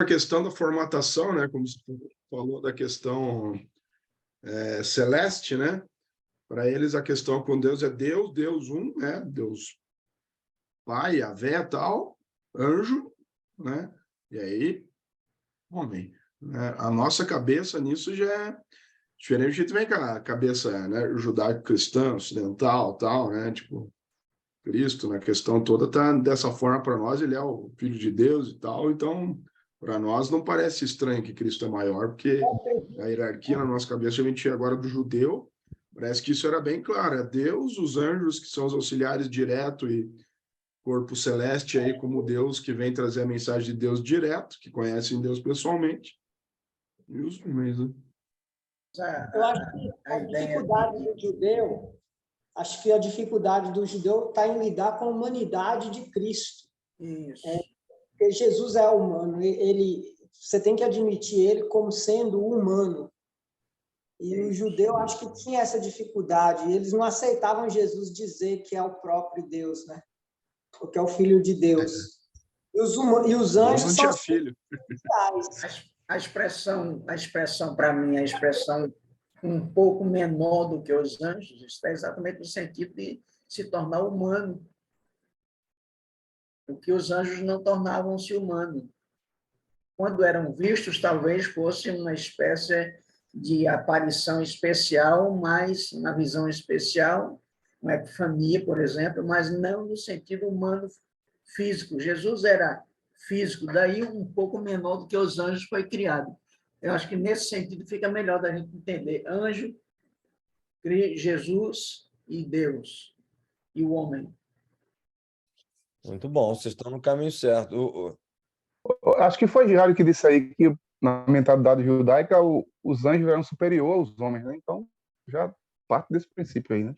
A questão da formatação, né, como você falou da questão celeste, né? Para eles a questão com Deus é Deus, Deus um, né? Deus Pai, Yahvé, tal, anjo, né? E aí, homem. Né? A nossa cabeça nisso já é diferente. A gente vem com a cabeça, né, judaico-cristã, ocidental, tal, né? Tipo, Cristo, na questão toda, tá dessa forma para nós, ele é o Filho de Deus e tal, então, para nós não parece estranho que Cristo é maior, porque a hierarquia na nossa cabeça, a gente agora do judeu, parece que isso era bem claro, é Deus, os anjos, que são os auxiliares direto e corpo celeste aí como Deus, que vem trazer a mensagem de Deus direto, que conhecem Deus pessoalmente, e os homens, né? Eu acho que a dificuldade do judeu, acho que a dificuldade do judeu está em lidar com a humanidade de Cristo. Isso. Porque Jesus é humano, você tem que admitir ele como sendo humano. E o judeu acho que tinha essa dificuldade, eles não aceitavam Jesus dizer que é o próprio Deus, né? Ou que é o Filho de Deus. E os anjos não são tinha filho. A expressão para mim, a expressão um pouco menor do que os anjos, está exatamente no sentido de se tornar humano. O que os anjos não tornavam-se humanos. Quando eram vistos, talvez fosse uma espécie de aparição especial, mas na visão especial, uma epifania, por exemplo, mas não no sentido humano físico. Jesus era físico, daí um pouco menor do que os anjos foi criado. Eu acho que nesse sentido fica melhor da gente entender anjo, Jesus e Deus, e o homem. Muito bom, vocês estão no caminho certo. Acho que foi Diário que disse aí que na mentalidade judaica os anjos eram superiores aos homens, né? Então já parte desse princípio aí, né?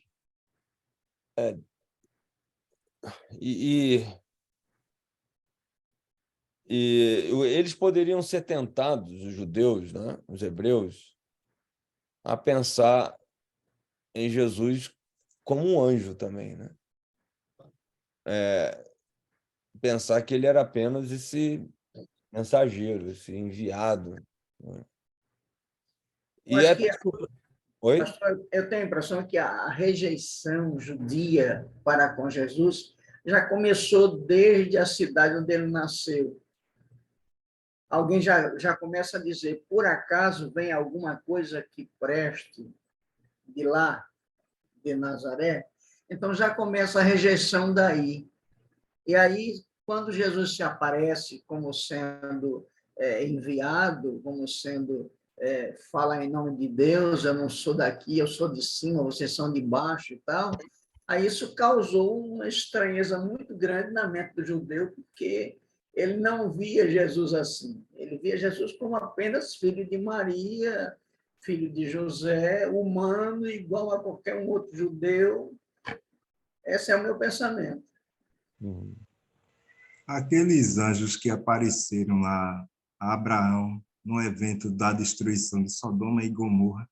E eles poderiam ser tentados, os judeus, né? Os hebreus, a pensar em Jesus como um anjo também, né? Pensar que ele era apenas esse mensageiro, esse enviado. Né? Oi? Pastor, eu tenho a impressão que a rejeição judia para com Jesus já começou desde a cidade onde ele nasceu. Alguém já começa a dizer, por acaso vem alguma coisa que preste de lá, de Nazaré? Então já começa a rejeição daí. E aí, quando Jesus se aparece como sendo enviado, como sendo fala em nome de Deus, eu não sou daqui, eu sou de cima, vocês são de baixo e tal, aí isso causou uma estranheza muito grande na mente do judeu, porque ele não via Jesus assim. Ele via Jesus como apenas filho de Maria, filho de José, humano, igual a qualquer um outro judeu. Esse é o meu pensamento. Aqueles anjos que apareceram lá a Abraão no evento da destruição de Sodoma e Gomorra,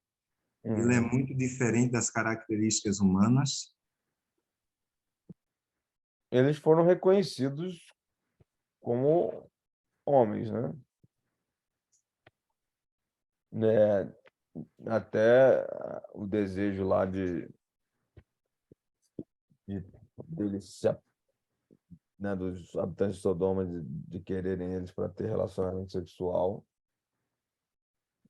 ele é muito diferente das características humanas. Eles foram reconhecidos como homens, né? Até o desejo lá deles, né, dos habitantes de Sodoma de quererem eles para ter relacionamento sexual,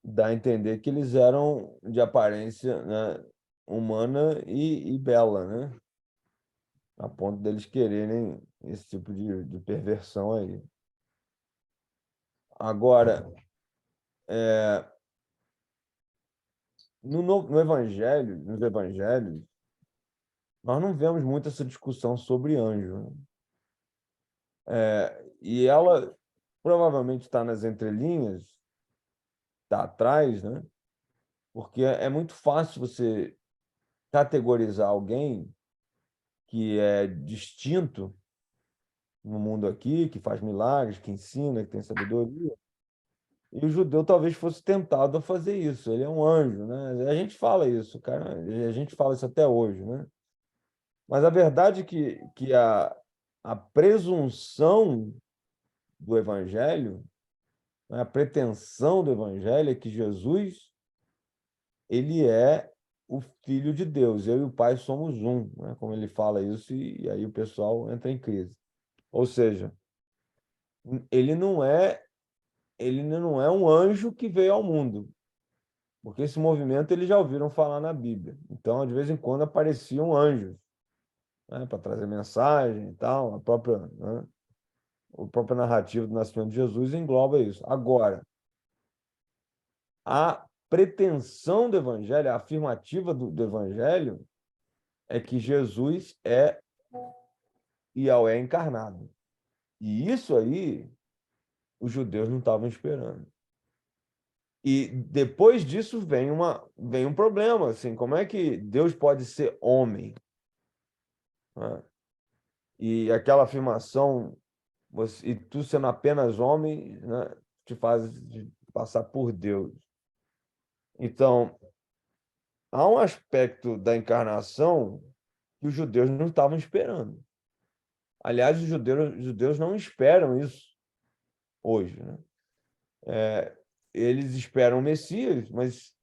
dá a entender que eles eram de aparência, né, humana e bela, né? A ponto deles quererem esse tipo de perversão aí. Agora, no Evangelho, nos Evangelhos, nós não vemos muito essa discussão sobre anjo. Né? E ela provavelmente está nas entrelinhas, está atrás, né? Porque é muito fácil você categorizar alguém que é distinto no mundo aqui, que faz milagres, que ensina, que tem sabedoria. E o judeu talvez fosse tentado a fazer isso. Ele é um anjo, né? A gente fala isso, cara. A gente fala isso até hoje, né? Mas a verdade é que a presunção do evangelho A pretensão do evangelho é que Jesus, ele é o Filho de Deus. Eu e o Pai somos um, né? Como ele fala isso, e aí o pessoal entra em crise. Ou seja, ele não é um anjo que veio ao mundo, porque esse movimento eles já ouviram falar na Bíblia. Então, de vez em quando apareciam anjos, né, para trazer mensagem e tal. A própria narrativa do nascimento de Jesus engloba isso. Agora, a pretensão do evangelho, a afirmativa do evangelho é que Jesus é Yahweh encarnado. E isso aí os judeus não estavam esperando. E depois disso vem um problema, assim, como é que Deus pode ser homem? Né? E aquela afirmação, e tu sendo apenas homem, né, te faz passar por Deus. Então, há um aspecto da encarnação que os judeus não estavam esperando. Aliás, os judeus não esperam isso hoje, né? Eles esperam o Messias, mas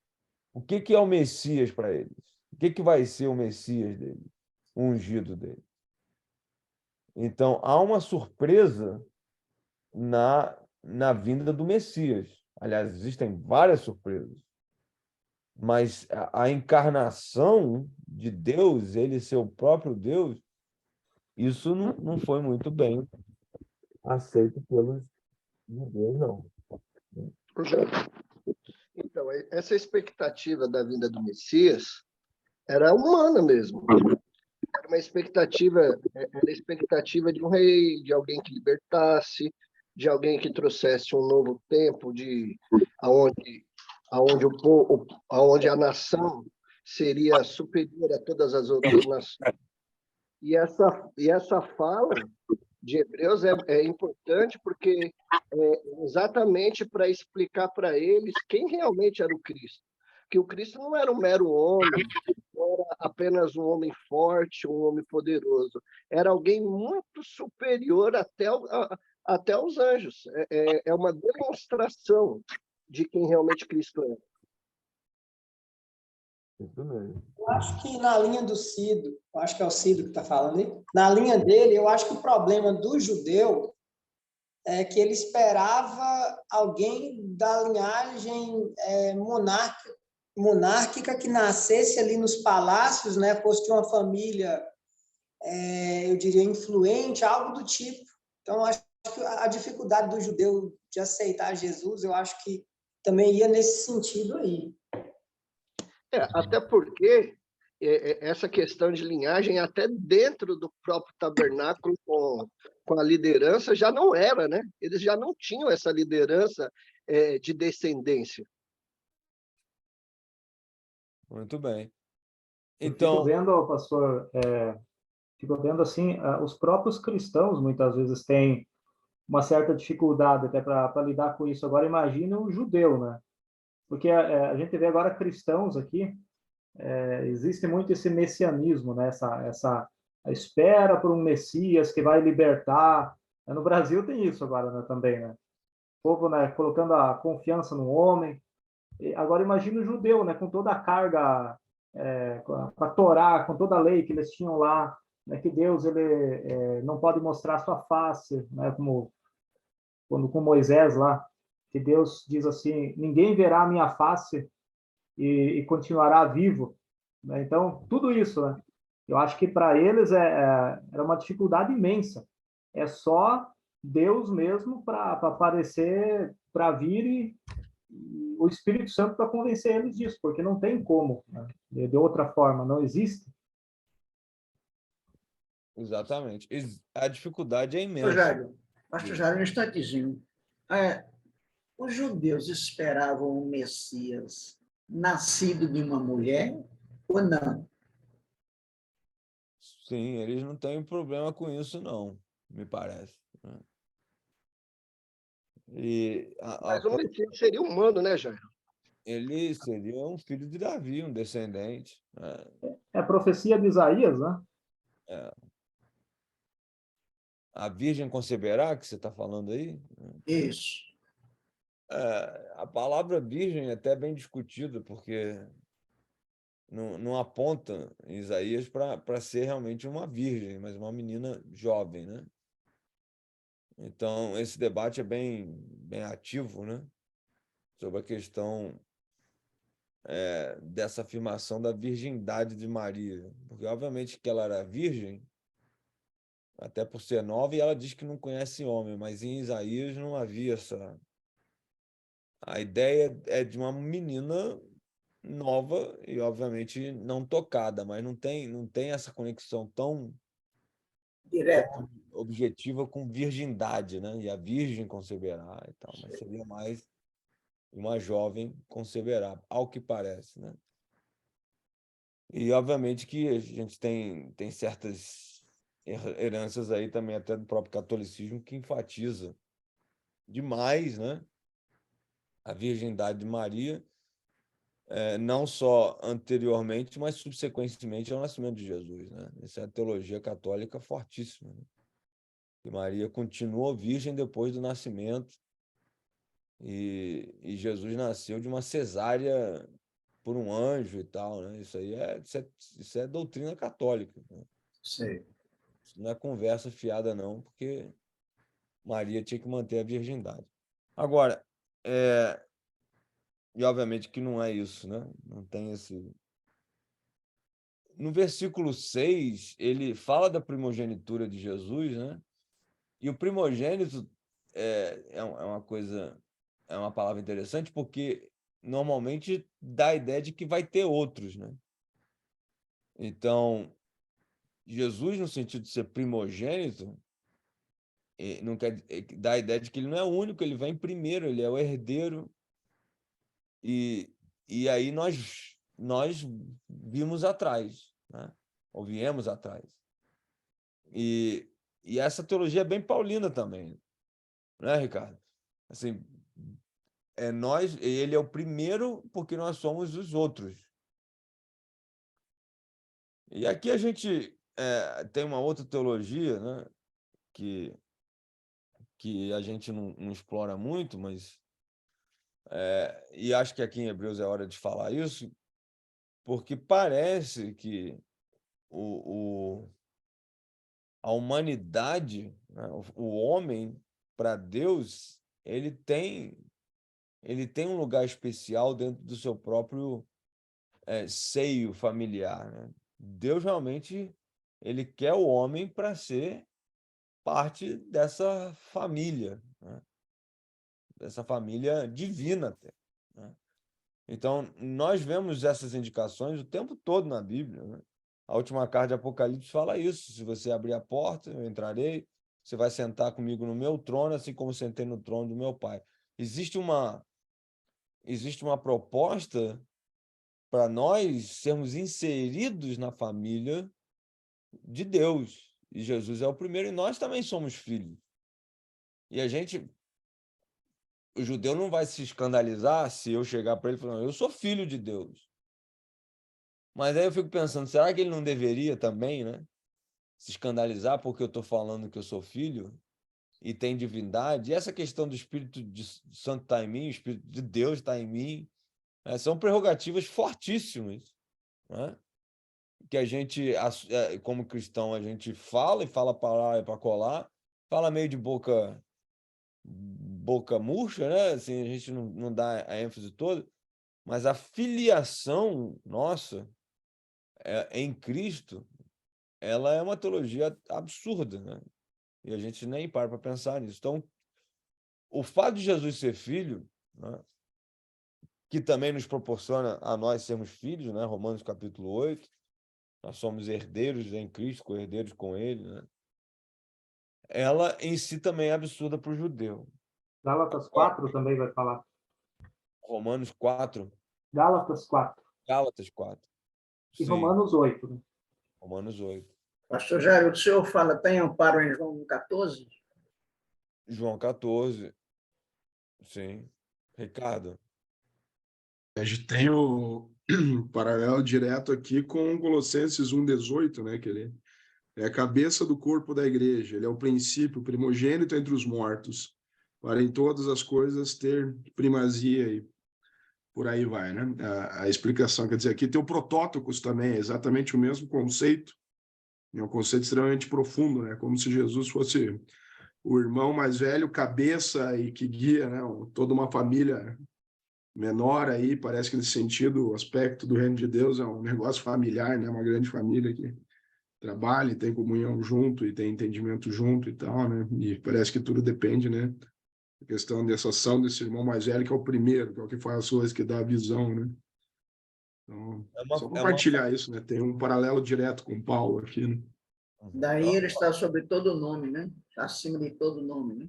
o que é o Messias para eles? O que vai ser o Messias deles? O ungido deles? Então, há uma surpresa na vinda do Messias. Aliás, existem várias surpresas. Mas a encarnação de Deus, ele ser o próprio Deus, isso não foi muito bem aceito pelos judeus, não. Então, essa expectativa da vinda do Messias era humana mesmo. Era uma expectativa, era a expectativa de um rei, de alguém que libertasse, de alguém que trouxesse um novo tempo, aonde a nação seria superior a todas as outras nações. E essa fala de Hebreus é importante porque exatamente para explicar para eles quem realmente era o Cristo. Que o Cristo não era um mero homem, não era apenas um homem forte, um homem poderoso. Era alguém muito superior até os anjos. É uma demonstração de quem realmente Cristo é. Isso mesmo. Eu acho que na linha do Cido, eu acho que é o Cido que está falando aí, na linha dele, eu acho que o problema do judeu é que ele esperava alguém da linhagem monárquica que nascesse ali nos palácios, né, fosse de uma família, eu diria, influente, algo do tipo. Então, eu acho que a dificuldade do judeu de aceitar Jesus, eu acho que também ia nesse sentido aí. Até porque essa questão de linhagem, até dentro do próprio tabernáculo, com a liderança, já não era, né? Eles já não tinham essa liderança de descendência. Muito bem. Então, fico vendo, pastor, fico vendo assim, os próprios cristãos muitas vezes têm uma certa dificuldade até para lidar com isso. Agora, imagina o judeu, né? Porque a gente vê agora cristãos aqui, existe muito esse messianismo, né? Essa a espera por um Messias que vai libertar. No Brasil tem isso agora, né, também, né? O povo, né, colocando a confiança no homem. Agora imagina o judeu, né, com toda a carga, com a Torá, com toda a lei que eles tinham lá, né, que Deus ele não pode mostrar sua face, né, como quando com Moisés lá, que Deus diz assim: ninguém verá a minha face e continuará vivo. Né? Então, tudo isso, né? Eu acho que para eles era uma dificuldade imensa. É só Deus mesmo para aparecer, para vir e o Espírito Santo para convencer eles disso, porque não tem como, né? De outra forma, não existe. Exatamente. A dificuldade é imensa. Pastor Jário, um instantezinho. Os judeus esperavam um Messias nascido de uma mulher ou não? Sim, eles não têm problema com isso, não, me parece. Mas o Messias seria humano, né, Jair? Ele seria um filho de Davi, um descendente. É a profecia de Isaías, né? A virgem conceberá, que você está falando aí? Isso. a palavra virgem é até bem discutida, porque não aponta em Isaías para ser realmente uma virgem, mas uma menina jovem, né? Então, esse debate é bem ativo, né? Sobre a questão dessa afirmação da virgindade de Maria. Porque, obviamente, que ela era virgem, até por ser nova, e ela diz que não conhece homem, mas em Isaías não havia essa... A ideia é de uma menina nova e, obviamente, não tocada, mas não tem essa conexão tão Direto. objetiva com virgindade, né? E a virgem conceberá e tal, mas seria mais uma jovem conceberá, ao que parece, né? E, obviamente, que a gente tem certas heranças aí também, até do próprio catolicismo, que enfatiza demais, né? A virgindade de Maria, não só anteriormente, mas subsequentemente ao nascimento de Jesus, né? Essa é a teologia católica fortíssima, né? Que Maria continuou virgem depois do nascimento e Jesus nasceu de uma cesárea por um anjo e tal, né? Isso é doutrina católica, né? Sei. Isso não é conversa fiada, não, porque Maria tinha que manter a virgindade. Agora, e obviamente que não é isso, né? Não tem esse... No versículo 6, ele fala da primogenitura de Jesus, né? E o primogênito é uma coisa, é uma palavra interessante, porque normalmente dá a ideia de que vai ter outros, né? Então, Jesus, no sentido de ser primogênito, não quer dá a ideia de que ele não é o único, ele vem primeiro, ele é o herdeiro. E aí nós vimos atrás, né? Ou viemos atrás. E essa teologia é bem paulina também, né, Ricardo? Assim, ele é o primeiro porque nós somos os outros. E aqui a gente tem uma outra teologia, né, que a gente não explora muito, mas e acho que aqui em Hebreus é hora de falar isso, porque parece que a humanidade, né, o homem, para Deus, ele tem um lugar especial dentro do seu próprio seio familiar, né? Deus realmente ele quer o homem para ser parte dessa família, né? Dessa família divina até, né? Então, nós vemos essas indicações o tempo todo na Bíblia, né? A última carta de Apocalipse fala isso. Se você abrir a porta, eu entrarei. Você vai sentar comigo no meu trono, assim como sentei no trono do meu Pai. Existe uma proposta para nós sermos inseridos na família de Deus. E Jesus é o primeiro, e nós também somos filhos. E o judeu não vai se escandalizar se eu chegar para ele e falar, eu sou filho de Deus. Mas aí eu fico pensando, será que ele não deveria também, né, se escandalizar porque eu estou falando que eu sou filho e tem divindade? E essa questão do Espírito Santo está em mim, o Espírito de Deus está em mim, são prerrogativas fortíssimas, né? Que a gente, como cristão, a gente fala e fala para lá e para colar, fala meio de boca murcha, né? Assim, a gente não dá a ênfase toda, mas a filiação nossa em Cristo, ela é uma teologia absurda, né? E a gente nem para pensar nisso. Então, o fato de Jesus ser filho, né, que também nos proporciona a nós sermos filhos, né? Romanos capítulo 8, nós somos herdeiros em Cristo, co-herdeiros com ele, né? Ela em si também é absurda para o judeu. Gálatas 4 também vai falar. Romanos 4. Gálatas 4. Gálatas 4. E Sim. Romanos 8. Né? Romanos 8. Pastor Jair, o senhor fala, tem amparo em João 14? João 14. Sim. Ricardo. A gente tem o paralelo direto aqui com Colossenses 1,18, né? Que ele é a cabeça do corpo da igreja, ele é o princípio, o primogênito entre os mortos, para em todas as coisas ter primazia e por aí vai, né? A explicação, quer dizer, aqui tem o protótipos também, é exatamente o mesmo conceito, é um conceito extremamente profundo, né? Como se Jesus fosse o irmão mais velho, cabeça e que guia, né? Toda uma família menor aí, parece que nesse sentido, o aspecto do reino de Deus é um negócio familiar, né? Uma grande família que trabalha e tem comunhão junto e tem entendimento junto e tal, né? E parece que tudo depende, né? A questão dessa ação desse irmão mais velho, que é o primeiro, que é o que faz as coisas, que dá a visão, né? Então, só é uma, compartilhar isso, né? Tem um paralelo direto com Paulo aqui, né? Daí ele está sobre todo nome, né? Está acima de todo nome, né?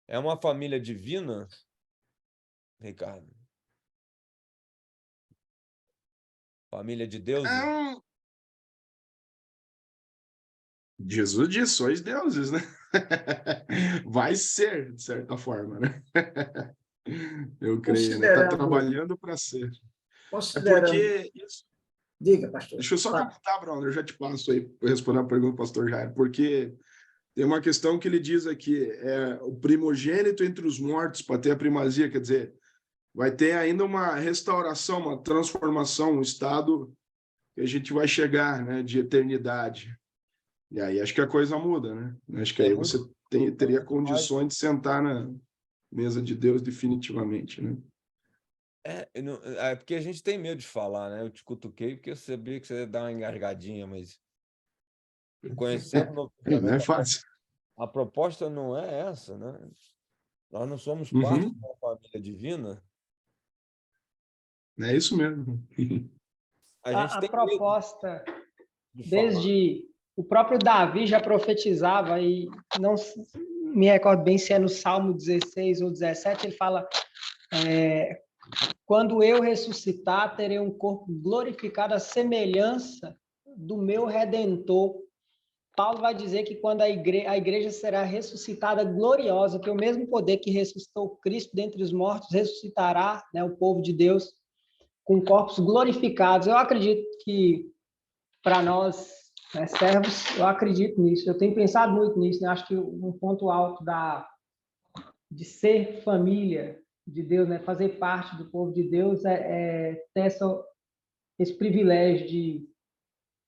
é uma família divina, Ricardo? Família de deuses? Jesus disse, sois deuses, né? Vai ser, de certa forma, né? Eu creio, né? Está trabalhando para ser. É Considerando... porque isso. Diga, pastor. Deixa eu só comentar, Bruno, eu já te passo aí para responder a pergunta do pastor Jair, porque tem uma questão que ele diz aqui, o primogênito entre os mortos para ter a primazia, quer dizer, vai ter ainda uma restauração, uma transformação, um estado que a gente vai chegar, né, de eternidade. E aí acho que a coisa muda, né? Acho que aí você teria condições de sentar na mesa de Deus definitivamente, né? É porque a gente tem medo de falar, né? Eu te cutuquei porque eu sabia que você ia dar uma engasgadinha, mas conhecendo o Novo Não Testamento, é fácil. a proposta não é essa, né? Nós não somos Uhum. parte de uma família divina. É isso mesmo. A gente A tem proposta, medo de falar. desde o próprio Davi já profetizava, e não me recordo bem se é no Salmo 16 ou 17, ele fala, quando eu ressuscitar, terei um corpo glorificado à semelhança do meu Redentor. Paulo vai dizer que quando a igreja será ressuscitada gloriosa, que o mesmo poder que ressuscitou Cristo dentre os mortos ressuscitará, né, o povo de Deus com corpos glorificados. Eu acredito que para nós, né, servos, eu acredito nisso. Eu tenho pensado muito nisso, né? Acho que um ponto alto de ser família de Deus, né, fazer parte do povo de Deus, ter esse privilégio de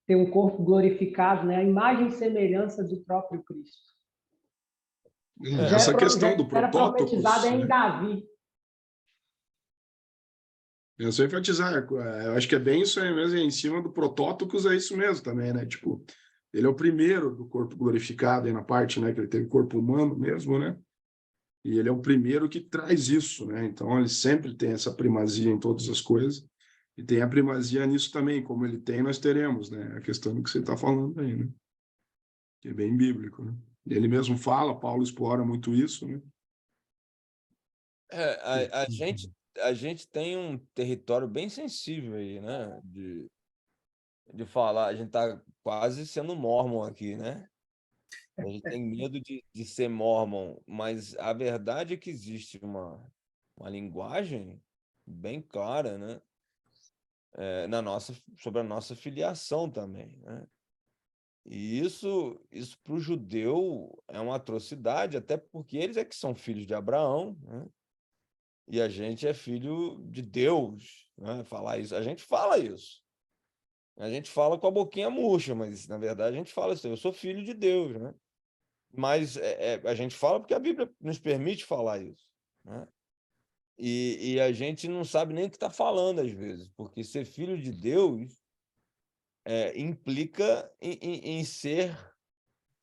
ter um corpo glorificado, né, a imagem e semelhança do próprio Cristo. Essa questão do Era profetizado protótipos, em né? Davi. Eu só enfatizar, eu acho que é bem isso aí mesmo, em cima do protótipos é isso mesmo também, né? Tipo, ele é o primeiro do corpo glorificado aí na parte, né? Que ele teve corpo humano mesmo, né? E ele é o primeiro que traz isso, né? Então ele sempre tem essa primazia em todas as coisas. E tem a primazia nisso também, como ele tem, nós teremos, né? A questão do que você está falando aí, né? Que é bem bíblico, né? Ele mesmo fala, Paulo explora muito isso, né? A gente tem um território bem sensível aí, né? De falar, a gente está quase sendo mórmon aqui, né? A gente tem medo de ser mórmon, mas a verdade é que existe uma linguagem bem clara, né? Sobre a nossa filiação também, né? E isso para o judeu é uma atrocidade, até porque eles é que são filhos de Abraão, né? E a gente é filho de Deus, né? Falar isso, a gente fala isso. A gente fala com a boquinha murcha, mas na verdade a gente fala isso, eu sou filho de Deus, né? Mas a gente fala porque a Bíblia nos permite falar isso, né? E a gente não sabe nem o que está falando às vezes, porque ser filho de Deus implica em ser,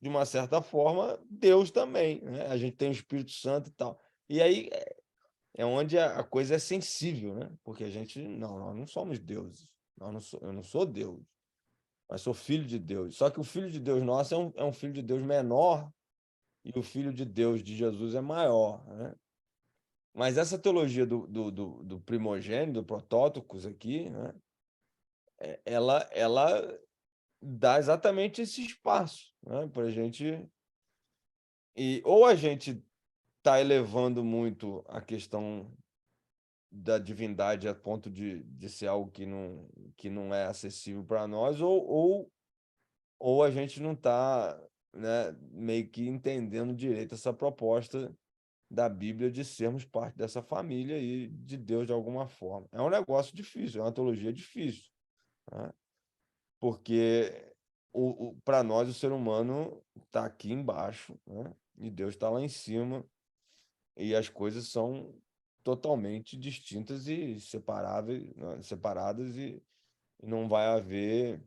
de uma certa forma, Deus também, né? A gente tem o Espírito Santo e tal. E aí é onde a coisa é sensível, né? Porque nós não somos deuses. Eu não sou Deus, mas sou filho de Deus. Só que o filho de Deus nosso é um filho de Deus menor e o filho de Deus de Jesus é maior, né? Mas essa teologia do primogênito, do protótocos aqui, né? Ela dá exatamente esse espaço, né? Para a gente... Ou a gente está elevando muito a questão da divindade a ponto de ser algo que não é acessível para nós, ou a gente não está, né, meio que entendendo direito essa proposta da Bíblia de sermos parte dessa família e de Deus de alguma forma. É um negócio difícil, é uma teologia difícil, né? Porque para nós o ser humano está aqui embaixo, né? E Deus está lá em cima, e as coisas são totalmente distintas e separáveis, né? Separadas, e não vai haver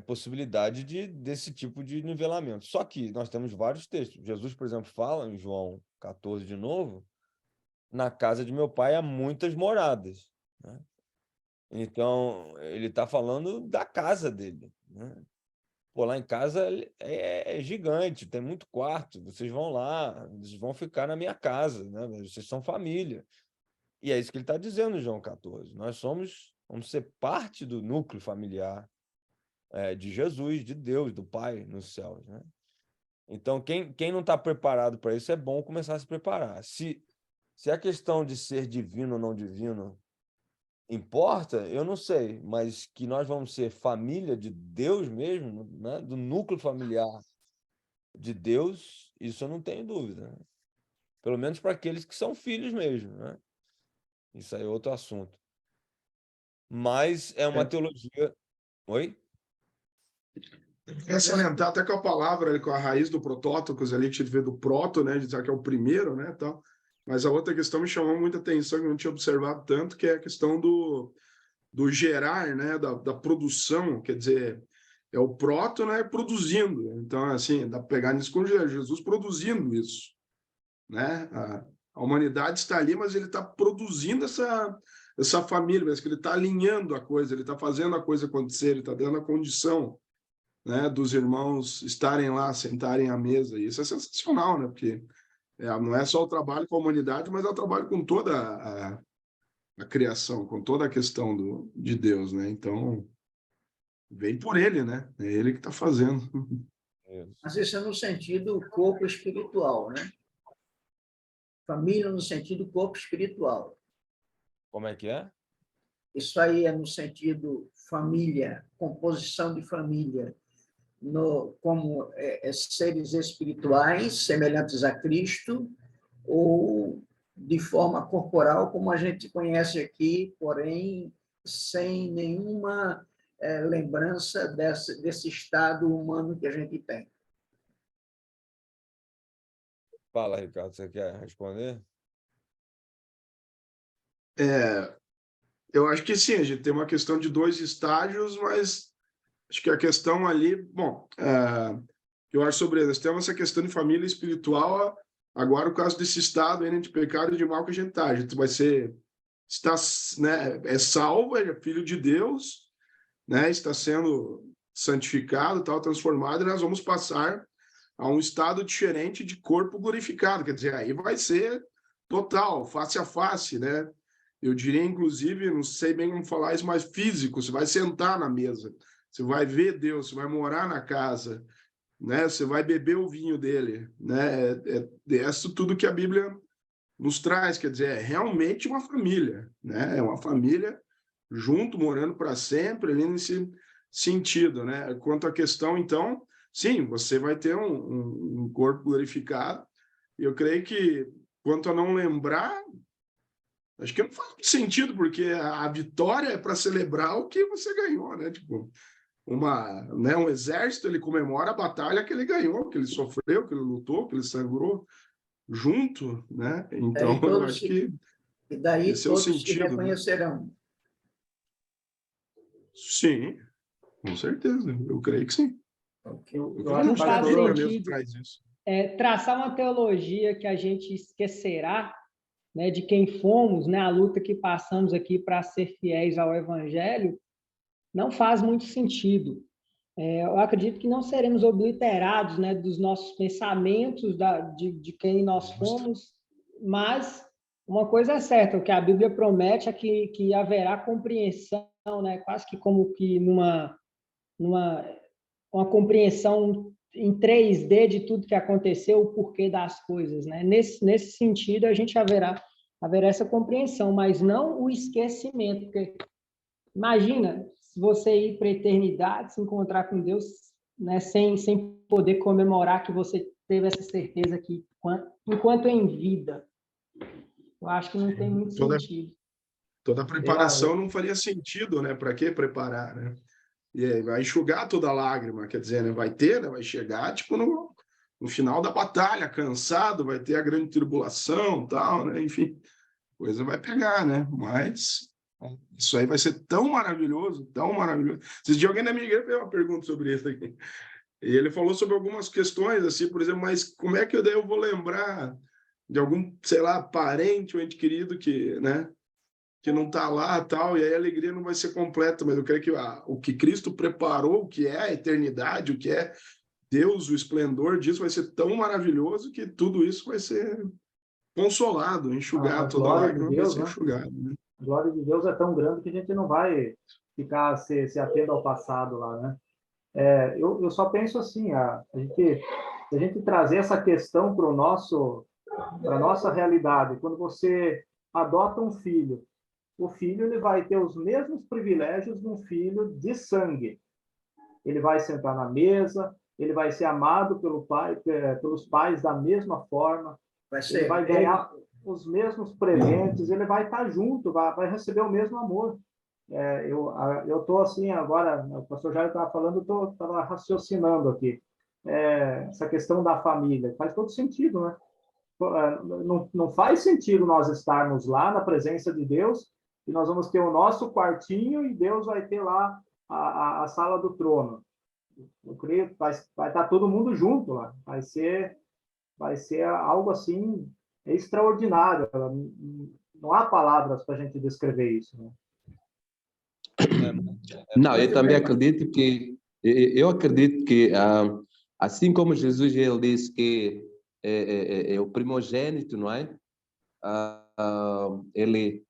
possibilidade desse tipo de nivelamento. Só que nós temos vários textos. Jesus, por exemplo, fala em João 14 de novo, na casa de meu pai há muitas moradas, né? Então, ele está falando da casa dele, né? Pô, lá em casa é gigante, tem muito quarto, vocês vão lá, vocês vão ficar na minha casa, né? Vocês são família. E é isso que ele está dizendo em João 14. Nós vamos ser parte do núcleo familiar de Jesus, de Deus, do Pai nos céus, né? Então, quem não está preparado para isso, é bom começar a se preparar. Se a questão de ser divino ou não divino importa, eu não sei, mas que nós vamos ser família de Deus mesmo, né? Do núcleo familiar de Deus, isso eu não tenho dúvida, né? Pelo menos para aqueles que são filhos mesmo, né? Isso aí é outro assunto. Mas é uma teologia... Oi? É salientar até com a palavra, com a raiz do protótocos ali, que a gente vê do proto, né, de dizer que é o primeiro, né, tal. Mas a outra questão me chamou muita atenção, que eu não tinha observado tanto, que é a questão do gerar, né, da produção, quer dizer, é o proto, né, produzindo. Então, assim, dá para pegar nisso com Jesus produzindo isso, né? A humanidade está ali, mas ele está produzindo essa família, mas que ele está alinhando a coisa, ele está fazendo a coisa acontecer, ele está dando a condição, né, dos irmãos estarem lá, sentarem à mesa. E isso é sensacional, né? Porque não é só o trabalho com a humanidade, mas é o trabalho com toda a criação, com toda a questão de Deus, né? Então, vem por ele, né? É ele que está fazendo. Mas isso é no sentido corpo espiritual, né? Família no sentido corpo espiritual. Como é que é? Isso aí é no sentido família, composição de família, como seres espirituais semelhantes a Cristo, ou de forma corporal, como a gente conhece aqui, porém sem nenhuma lembrança desse estado humano que a gente tem. Fala, Ricardo, você quer responder? Eu acho que sim, a gente tem uma questão de 2 estágios, mas acho que a questão ali, bom, eu acho sobre eles, temos essa questão de família espiritual, agora o caso desse estado aí, de pecado e de mal que a gente vai está, né, é salvo, é filho de Deus, né, está sendo santificado, tal, transformado, e nós vamos passar a um estado diferente de corpo glorificado, quer dizer, aí vai ser total, face a face, né? Eu diria, inclusive, não sei bem como falar isso, mas físico, você vai sentar na mesa, você vai ver Deus, você vai morar na casa, né? Você vai beber o vinho dele, né? É isso tudo que a Bíblia nos traz, quer dizer, é realmente uma família, né? É uma família junto, morando para sempre, ali nesse sentido, né? Quanto à questão, então, sim, você vai ter um corpo glorificado, e eu creio que, quanto a não lembrar, acho que não faz muito sentido, porque a vitória é para celebrar o que você ganhou, né? Tipo, um exército, ele comemora a batalha que ele ganhou, que ele sofreu, que ele lutou, que ele sangrou junto, né? Então, eu acho que e daí esse é o todos se sentido, reconhecerão. né? Sim, com certeza, eu creio que sim. Eu acho Não que faz sentido traz isso. traçar uma teologia que a gente esquecerá, né, de quem fomos, né, a luta que passamos aqui para ser fiéis ao Evangelho, não faz muito sentido. Eu acredito que não seremos obliterados, né, dos nossos pensamentos, de quem nós fomos, mas uma coisa é certa, o que a Bíblia promete é que haverá compreensão, né, quase que como que uma compreensão em 3D de tudo que aconteceu, o porquê das coisas, né? Nesse sentido, a gente haverá essa compreensão, mas não o esquecimento, porque imagina se você ir para a eternidade, se encontrar com Deus, né, sem poder comemorar que você teve essa certeza que enquanto em vida. Eu acho que não tem muito sentido. Toda a preparação não faria sentido, né? Para que preparar, né? E aí vai enxugar toda a lágrima, quer dizer, né? Vai ter, né? Vai chegar, tipo, no final da batalha, cansado, vai ter a grande tribulação, tal, né? Enfim, coisa vai pegar, né? Mas isso aí vai ser tão maravilhoso, tão maravilhoso. Esses dias alguém da minha igreja fez uma pergunta sobre isso aqui. E ele falou sobre algumas questões, assim, por exemplo, mas como é que eu vou lembrar de algum, sei lá, parente ou ente querido que, né? Que não está lá, tal, e aí a alegria não vai ser completa, mas eu creio que o que Cristo preparou, o que é a eternidade, o que é Deus, o esplendor disso vai ser tão maravilhoso que tudo isso vai ser consolado, enxugado, toda a lágrima vai ser enxugada. Né? A glória de Deus é tão grande que a gente não vai ficar se atendo ao passado lá, né? Eu só penso assim, a gente trazer essa questão para a nossa realidade, quando você adota um filho, o filho ele vai ter os mesmos privilégios de um filho de sangue. Ele vai sentar na mesa, ele vai ser amado pelos pais da mesma forma, ele vai ganhar os mesmos presentes, ele vai estar junto, vai receber o mesmo amor. Eu estou assim agora, o pastor Jair estava falando, eu estava raciocinando aqui. Essa questão da família faz todo sentido, né? Não faz sentido nós estarmos lá na presença de Deus e nós vamos ter o nosso quartinho e Deus vai ter lá a sala do trono. Eu creio que vai estar todo mundo junto lá. Vai ser algo assim extraordinário. Não há palavras para a gente descrever isso, né? Não, eu também acredito que assim como Jesus ele disse que é o primogênito, não é? Ele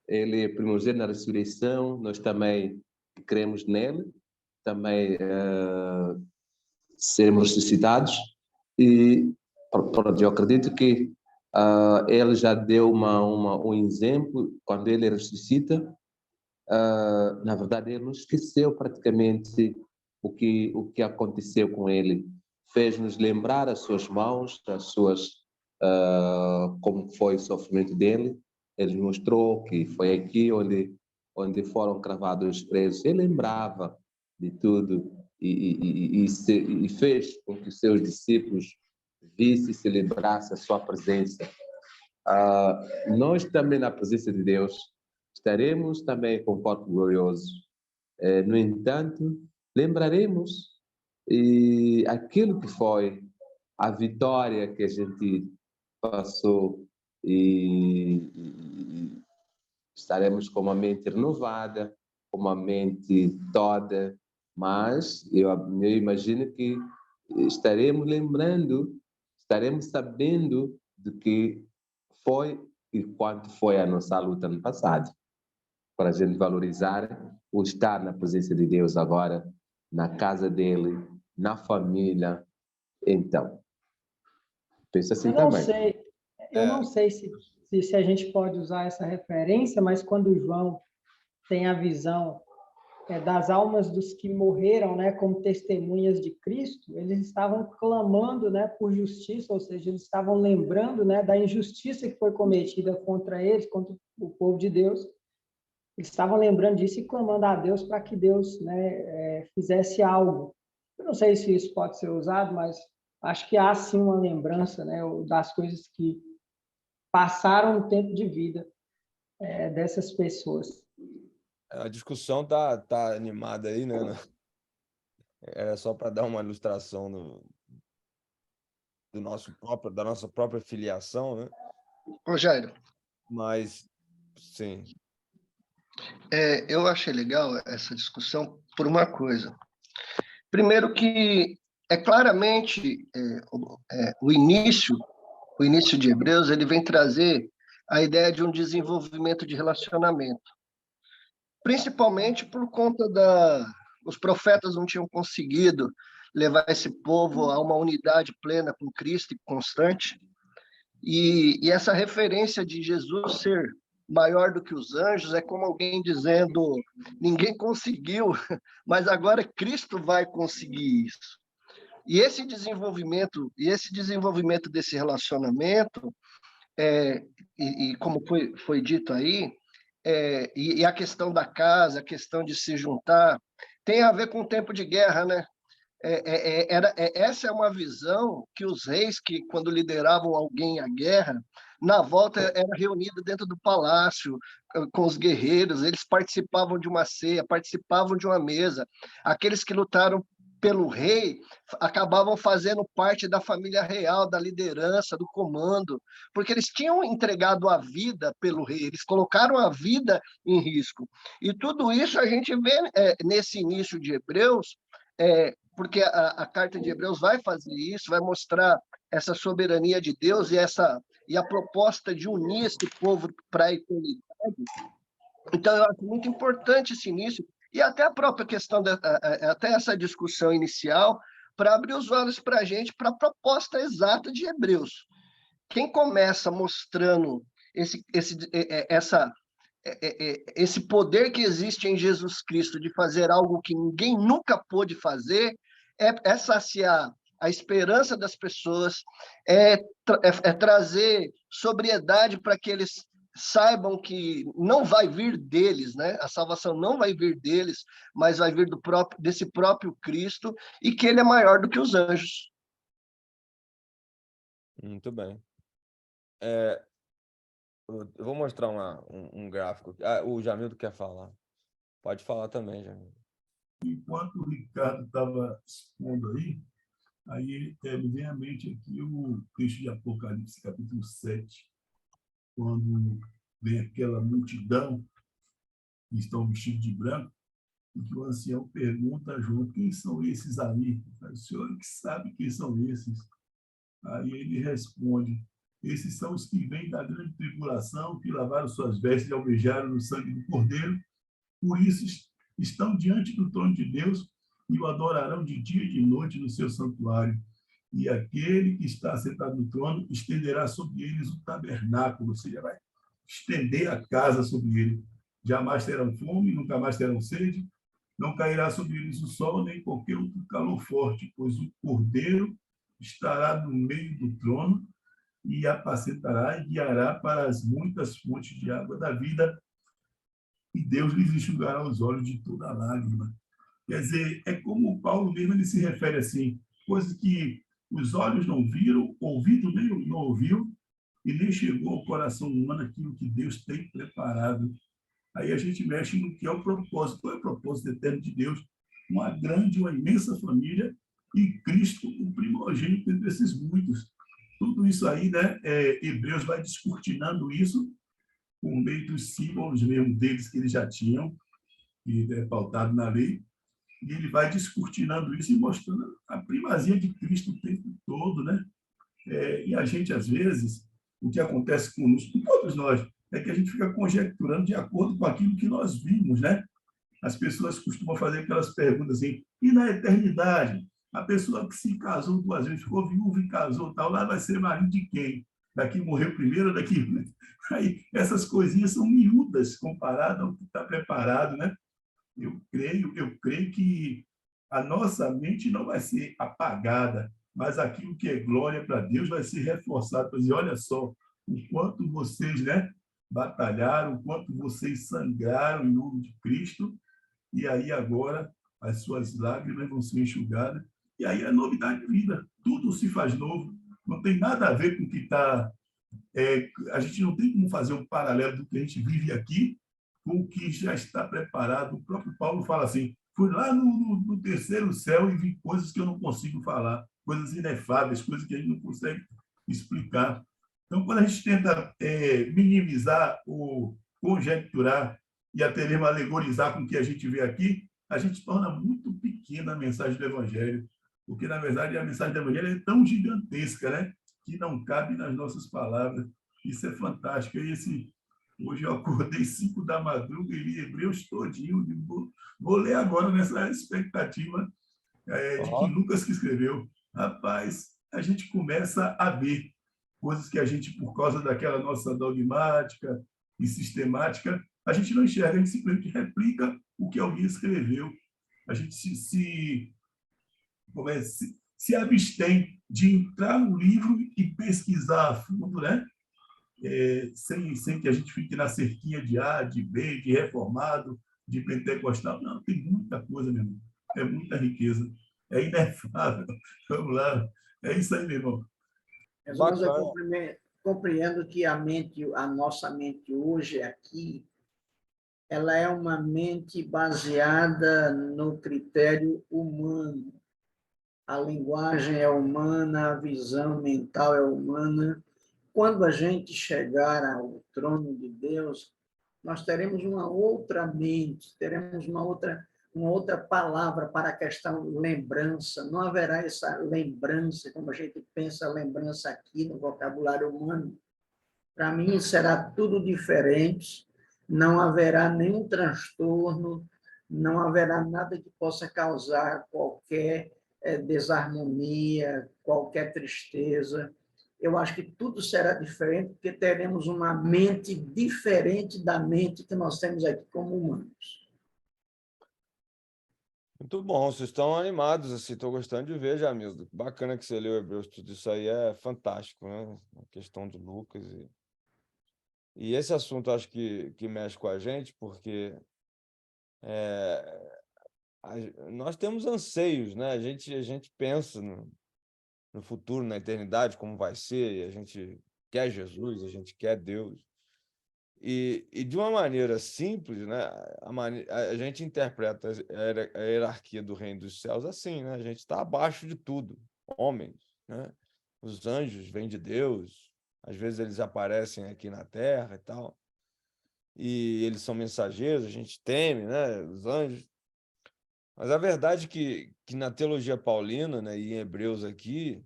é primogênito na ressurreição, nós também cremos nele, também seremos ressuscitados, e eu acredito que ele já deu um exemplo, quando ele ressuscita, na verdade ele não esqueceu praticamente o que aconteceu com ele, fez-nos lembrar as suas mãos, como foi o sofrimento dele. Ele mostrou que foi aqui onde foram cravados os presos. Ele lembrava de tudo e fez com que os seus discípulos vissem e celebrassem a sua presença. Nós também, na presença de Deus, estaremos também com o corpo glorioso. No entanto, lembraremos aquilo que foi a vitória que a gente passou e estaremos com uma mente renovada, com uma mente toda, mas eu imagino que estaremos lembrando, estaremos sabendo do que foi e quanto foi a nossa luta no passado, para a gente valorizar o estar na presença de Deus agora, na casa dele, na família. Então, penso assim também. Eu não sei se a gente pode usar essa referência, mas quando João tem a visão das almas dos que morreram, né, como testemunhas de Cristo, eles estavam clamando, né, por justiça, ou seja, eles estavam lembrando, né, da injustiça que foi cometida contra eles, contra o povo de Deus. Eles estavam lembrando disso e clamando a Deus para que Deus, né, fizesse algo. Eu não sei se isso pode ser usado, mas acho que há sim uma lembrança, né, das coisas que passaram no tempo de vida dessas pessoas. A discussão tá animada aí, né? Era só para dar uma ilustração da nossa própria filiação, né? Rogério. Mas, sim. Eu achei legal essa discussão por uma coisa. Primeiro que claramente o início de Hebreus, ele vem trazer a ideia de um desenvolvimento de relacionamento. Principalmente por conta os profetas não tinham conseguido levar esse povo a uma unidade plena com Cristo e constante. E essa referência de Jesus ser maior do que os anjos é como alguém dizendo, ninguém conseguiu, mas agora Cristo vai conseguir isso. E esse desenvolvimento desse relacionamento, e como foi dito aí, e a questão da casa, a questão de se juntar, tem a ver com o tempo de guerra, né? Essa é uma visão que os reis, que quando lideravam alguém à guerra, na volta era reunido dentro do palácio, com os guerreiros, eles participavam de uma ceia, participavam de uma mesa. Aqueles que lutaram pelo rei acabavam fazendo parte da família real, da liderança, do comando, porque eles tinham entregado a vida pelo rei, eles colocaram a vida em risco. E tudo isso a gente vê nesse início de Hebreus, porque a carta de Hebreus vai fazer isso, vai mostrar essa soberania de Deus e a proposta de unir esse povo para a eternidade. Então, eu acho muito importante esse início, e até a própria questão, até essa discussão inicial, para abrir os olhos para a gente, para a proposta exata de Hebreus. Quem começa mostrando esse poder que existe em Jesus Cristo de fazer algo que ninguém nunca pôde fazer, é saciar a esperança das pessoas, é trazer sobriedade para que eles saibam que não vai vir deles, né? A salvação não vai vir deles, mas vai vir desse próprio Cristo, e que ele é maior do que os anjos. Muito bem. Eu vou mostrar um gráfico. O Jamildo quer falar. Pode falar também, Jamildo. Enquanto o Ricardo estava expondo aí me vem à mente aqui o texto de Apocalipse, capítulo 7, quando vem aquela multidão que estão vestidos de branco, e que o ancião pergunta a João: quem são esses aí? O senhor que sabe quem são esses? Aí ele responde: esses são os que vêm da grande tribulação, que lavaram suas vestes e alvejaram no sangue do Cordeiro. Por isso estão diante do trono de Deus e o adorarão de dia e de noite no seu santuário. E aquele que está sentado no trono estenderá sobre eles o tabernáculo, ou seja, vai estender a casa sobre ele. Jamais terão fome, nunca mais terão sede, não cairá sobre eles o sol, nem qualquer outro calor forte, pois o Cordeiro estará no meio do trono e apacentará e guiará para as muitas fontes de água da vida, e Deus lhes enxugará os olhos de toda lágrima. Quer dizer, é como o Paulo mesmo ele se refere assim, coisas que os olhos não viram, ouvido nem não ouviu, e nem chegou ao coração humano aquilo que Deus tem preparado. Aí a gente mexe no que é o propósito. Qual é o propósito eterno de Deus? Uma grande, uma imensa família, e Cristo, o primogênito entre esses muitos. Tudo isso aí, né? Hebreus vai descortinando isso por meio dos símbolos mesmo deles que eles já tinham, que é pautado na lei, e ele vai descortinando isso e mostrando a primazia de Cristo o tempo todo, né? E a gente, às vezes, o que acontece conosco, com todos nós, é que a gente fica conjecturando de acordo com aquilo que nós vimos, né? As pessoas costumam fazer aquelas perguntas assim: e na eternidade? A pessoa que se casou 2 vezes, ficou viúva e casou, tal, lá vai ser marido de quem? Daqui morreu primeiro, daqui... Né? Aí, essas coisinhas são miúdas comparadas ao que está preparado, né? Eu creio que a nossa mente não vai ser apagada, mas aquilo que é glória para Deus vai ser reforçado. Para dizer: olha só, o quanto vocês, né, batalharam, o quanto vocês sangraram em nome de Cristo, e aí agora as suas lágrimas vão ser enxugadas, e aí é novidade de vida, tudo se faz novo, não tem nada a ver com o que está... a gente não tem como fazer um paralelo do que a gente vive aqui com o que já está preparado. O próprio Paulo fala assim: fui lá no terceiro céu e vi coisas que eu não consigo falar, coisas inefáveis, coisas que a gente não consegue explicar. Então, quando a gente tenta minimizar ou conjecturar e até mesmo alegorizar com o que a gente vê aqui, a gente torna muito pequena a mensagem do Evangelho, porque, na verdade, a mensagem do Evangelho é tão gigantesca, né, que não cabe nas nossas palavras. Isso é fantástico. Hoje eu acordei 5 da madruga e li Hebreus todinho. Vou ler agora nessa expectativa de que Lucas que escreveu. Rapaz, a gente começa a ver coisas que a gente, por causa daquela nossa dogmática e sistemática, a gente não enxerga, a gente simplesmente replica o que alguém escreveu. A gente se abstém de entrar no livro e pesquisar a fundo, né? Sem que a gente fique na cerquinha de A, de B, de reformado, de pentecostal. Não, tem muita coisa, meu irmão. É muita riqueza. É inefável. Vamos lá. É isso aí, meu irmão. Mas eu compreendo que a nossa mente hoje aqui, ela é uma mente baseada no critério humano. A linguagem é humana, a visão mental é humana. Quando a gente chegar ao trono de Deus, nós teremos uma outra mente, teremos uma outra palavra para a questão lembrança. Não haverá essa lembrança, como a gente pensa lembrança aqui no vocabulário humano. Para mim, será tudo diferente, não haverá nenhum transtorno, não haverá nada que possa causar qualquer desarmonia, qualquer tristeza. Eu acho que tudo será diferente, porque teremos uma mente diferente da mente que nós temos aqui como humanos. Muito bom, vocês estão animados, assim, estou gostando de ver, Jamildo. Bacana que você leu Hebreus, tudo isso aí é fantástico, né? A questão de Lucas. E esse assunto acho que mexe com a gente, porque nós temos anseios, né? A gente pensa no futuro, na eternidade, como vai ser, e a gente quer Jesus, a gente quer Deus. E de uma maneira simples, né? A gente interpreta a hierarquia do reino dos céus assim, né? A gente está abaixo de tudo, homens, né? Os anjos vêm de Deus, às vezes eles aparecem aqui na Terra e tal, e eles são mensageiros, a gente teme, né? Os anjos. Mas a verdade é que na teologia paulina, né, e em Hebreus aqui,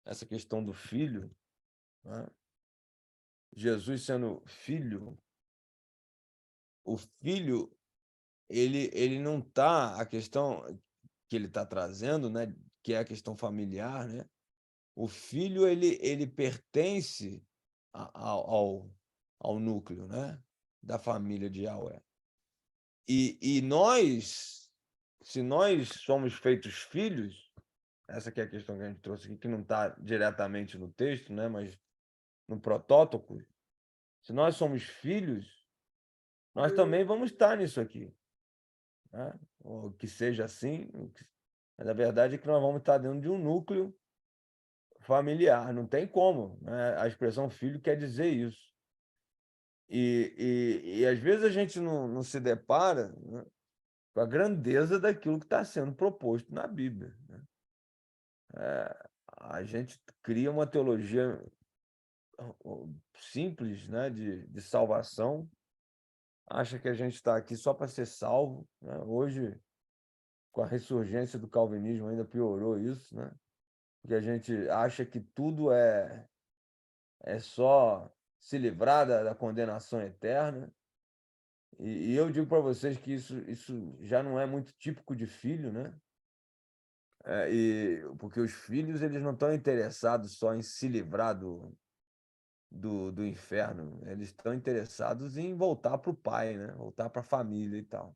essa questão do filho, né? Jesus sendo filho, o filho, ele não está, a questão que ele está trazendo, né, que é a questão familiar, né? O filho, ele pertence ao núcleo, né, da família de Yahweh. E nós, se nós somos feitos filhos, essa que é a questão que a gente trouxe aqui, que não está diretamente no texto, né, mas no protótipo, se nós somos filhos, nós também vamos estar nisso aqui, né? Ou que seja assim, mas a verdade é que nós vamos estar dentro de um núcleo familiar, não tem como, né? A expressão filho quer dizer isso. E às vezes a gente não se depara, né, com a grandeza daquilo que está sendo proposto na Bíblia, né? A gente cria uma teologia simples, né, de salvação, acha que a gente está aqui só para ser salvo, né? Hoje, com a ressurgência do calvinismo, ainda piorou isso, né? Porque a gente acha que tudo é só se livrar da condenação eterna. E eu digo para vocês que isso já não é muito típico de filho, né? Porque os filhos, eles não estão interessados só em se livrar do inferno, eles estão interessados em voltar para o pai, né? Voltar para a família e tal.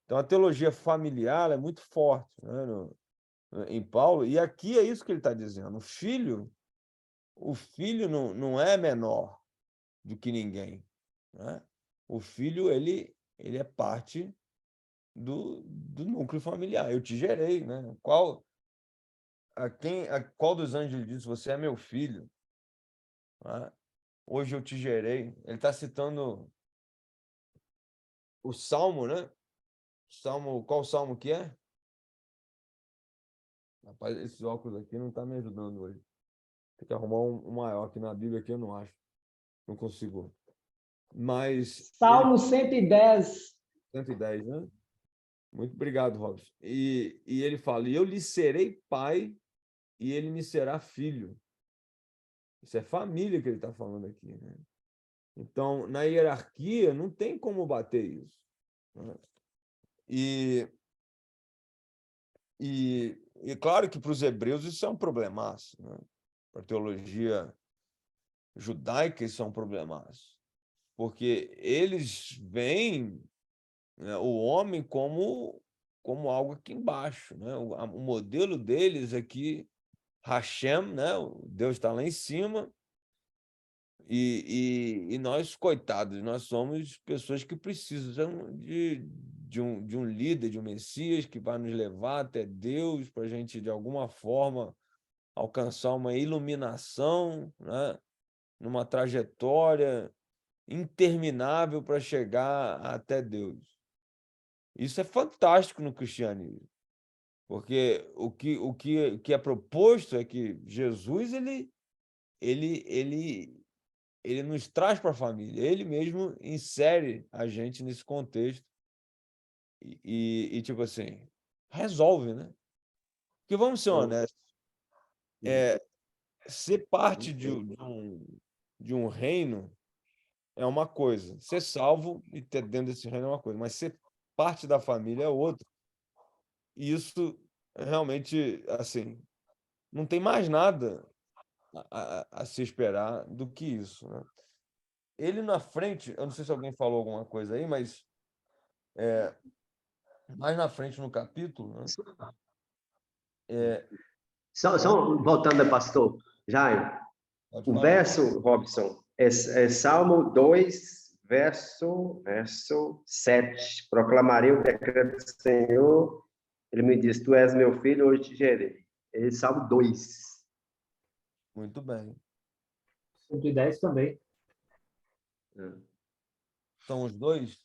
Então, a teologia familiar é muito forte, né, em Paulo, e aqui é isso que ele está dizendo. O filho não é menor do que ninguém, né? O filho, ele é parte do núcleo familiar. Eu te gerei, né? Qual dos anjos disse, você é meu filho, né? Hoje eu te gerei. Ele está citando o Salmo, né? Qual Salmo que é? Rapaz, esses óculos aqui não estão me ajudando hoje. Tem que arrumar um maior aqui na Bíblia, que eu não acho. Não consigo. Mas... Salmo 110. 110, né? Muito obrigado, Robson. E ele fala, e eu lhe serei pai e ele me será filho. Isso é família que ele está falando aqui, né? Então, na hierarquia, não tem como bater isso, né? E claro que para os hebreus isso é um problemaço, né? Para a teologia judaica isso é um problemaço, porque eles veem, né, o homem como como algo aqui embaixo, né? O modelo deles é que Hashem, né? O Deus está lá em cima, e nós, coitados, nós somos pessoas que precisam de um líder, de um Messias que vai nos levar até Deus para a gente, de alguma forma, alcançar uma iluminação, né? Numa trajetória interminável para chegar até Deus. Isso é fantástico no cristianismo, porque o que é proposto é que Jesus ele nos traz para a família, ele mesmo insere a gente nesse contexto e tipo assim, resolve, né? Porque vamos ser honestos, ser parte de um reino é uma coisa, ser salvo e ter dentro desse reino é uma coisa, mas ser parte da família é outra. E isso realmente, assim, não tem mais nada a se esperar do que isso, né? Ele na frente, eu não sei se alguém falou alguma coisa aí, mas mais na frente no capítulo, né? Só voltando, pastor Jair, Pode o falar. verso, Robson, é Salmo 2, verso 7. Proclamarei o decreto do Senhor, ele me diz, tu és meu filho, hoje te gerei. É Salmo 2. Muito bem. 110 também. São os dois?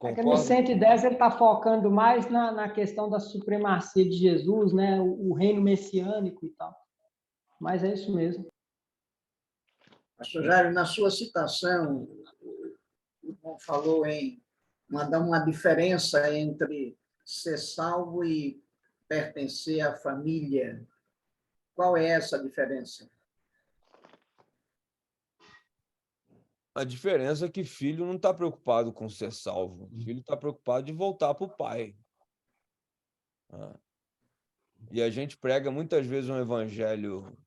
É que no 110 ele está focando mais na questão da supremacia de Jesus, né? O reino messiânico e tal. Mas é isso mesmo. Pastor Jair, na sua citação, o irmão falou em mandar uma diferença entre ser salvo e pertencer à família. Qual é essa diferença? A diferença é que filho não está preocupado com ser salvo. O filho está preocupado de voltar para o pai. E a gente prega muitas vezes um evangelho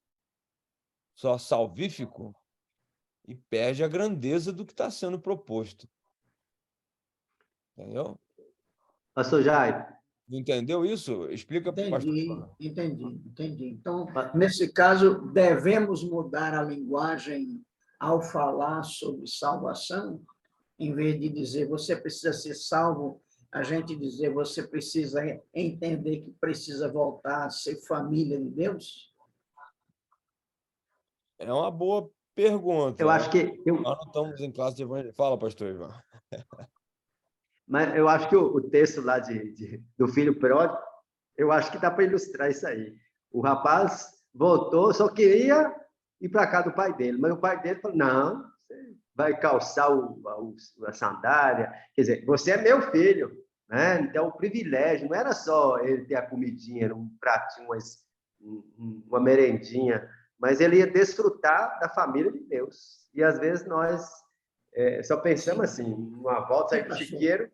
só salvífico e perde a grandeza do que está sendo proposto. Entendeu? Pastor Jair. Entendeu isso? Explica para o pastor. Entendi. Então, nesse caso, devemos mudar a linguagem ao falar sobre salvação, em vez de dizer você precisa ser salvo, a gente dizer você precisa entender que precisa voltar a ser família de Deus? É uma boa pergunta. Eu acho que... Nós não estamos em classe de evangelho. Fala, pastor Ivan. Mas eu acho que o texto lá do filho pródigo, eu acho que dá para ilustrar isso aí. O rapaz voltou, só queria ir para casa do pai dele, mas o pai dele falou, não, você vai calçar a sandália, quer dizer, você é meu filho, né? Então, o privilégio não era só ele ter a comidinha, era um pratinho, uma merendinha, mas ele ia desfrutar da família de Deus. E, às vezes, nós só pensamos assim, uma volta, sair para o chiqueiro,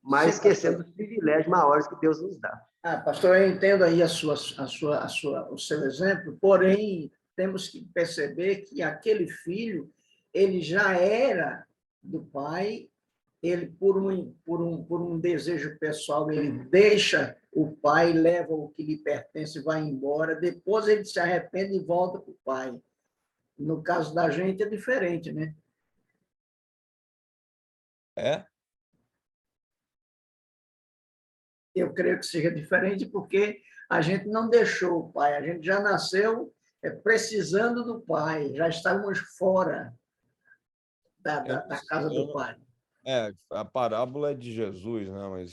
mas esquecendo dos privilégios maiores que Deus nos dá. Pastor, eu entendo aí o seu exemplo, porém, temos que perceber que aquele filho, ele já era do pai, ele, por um desejo pessoal, ele deixa o pai, leva o que lhe pertence e vai embora, depois ele se arrepende e volta para o pai. No caso da gente é diferente, né? É? Eu creio que seja diferente porque a gente não deixou o pai, a gente já nasceu precisando do pai, já estávamos fora da casa do pai. A parábola é de Jesus, né?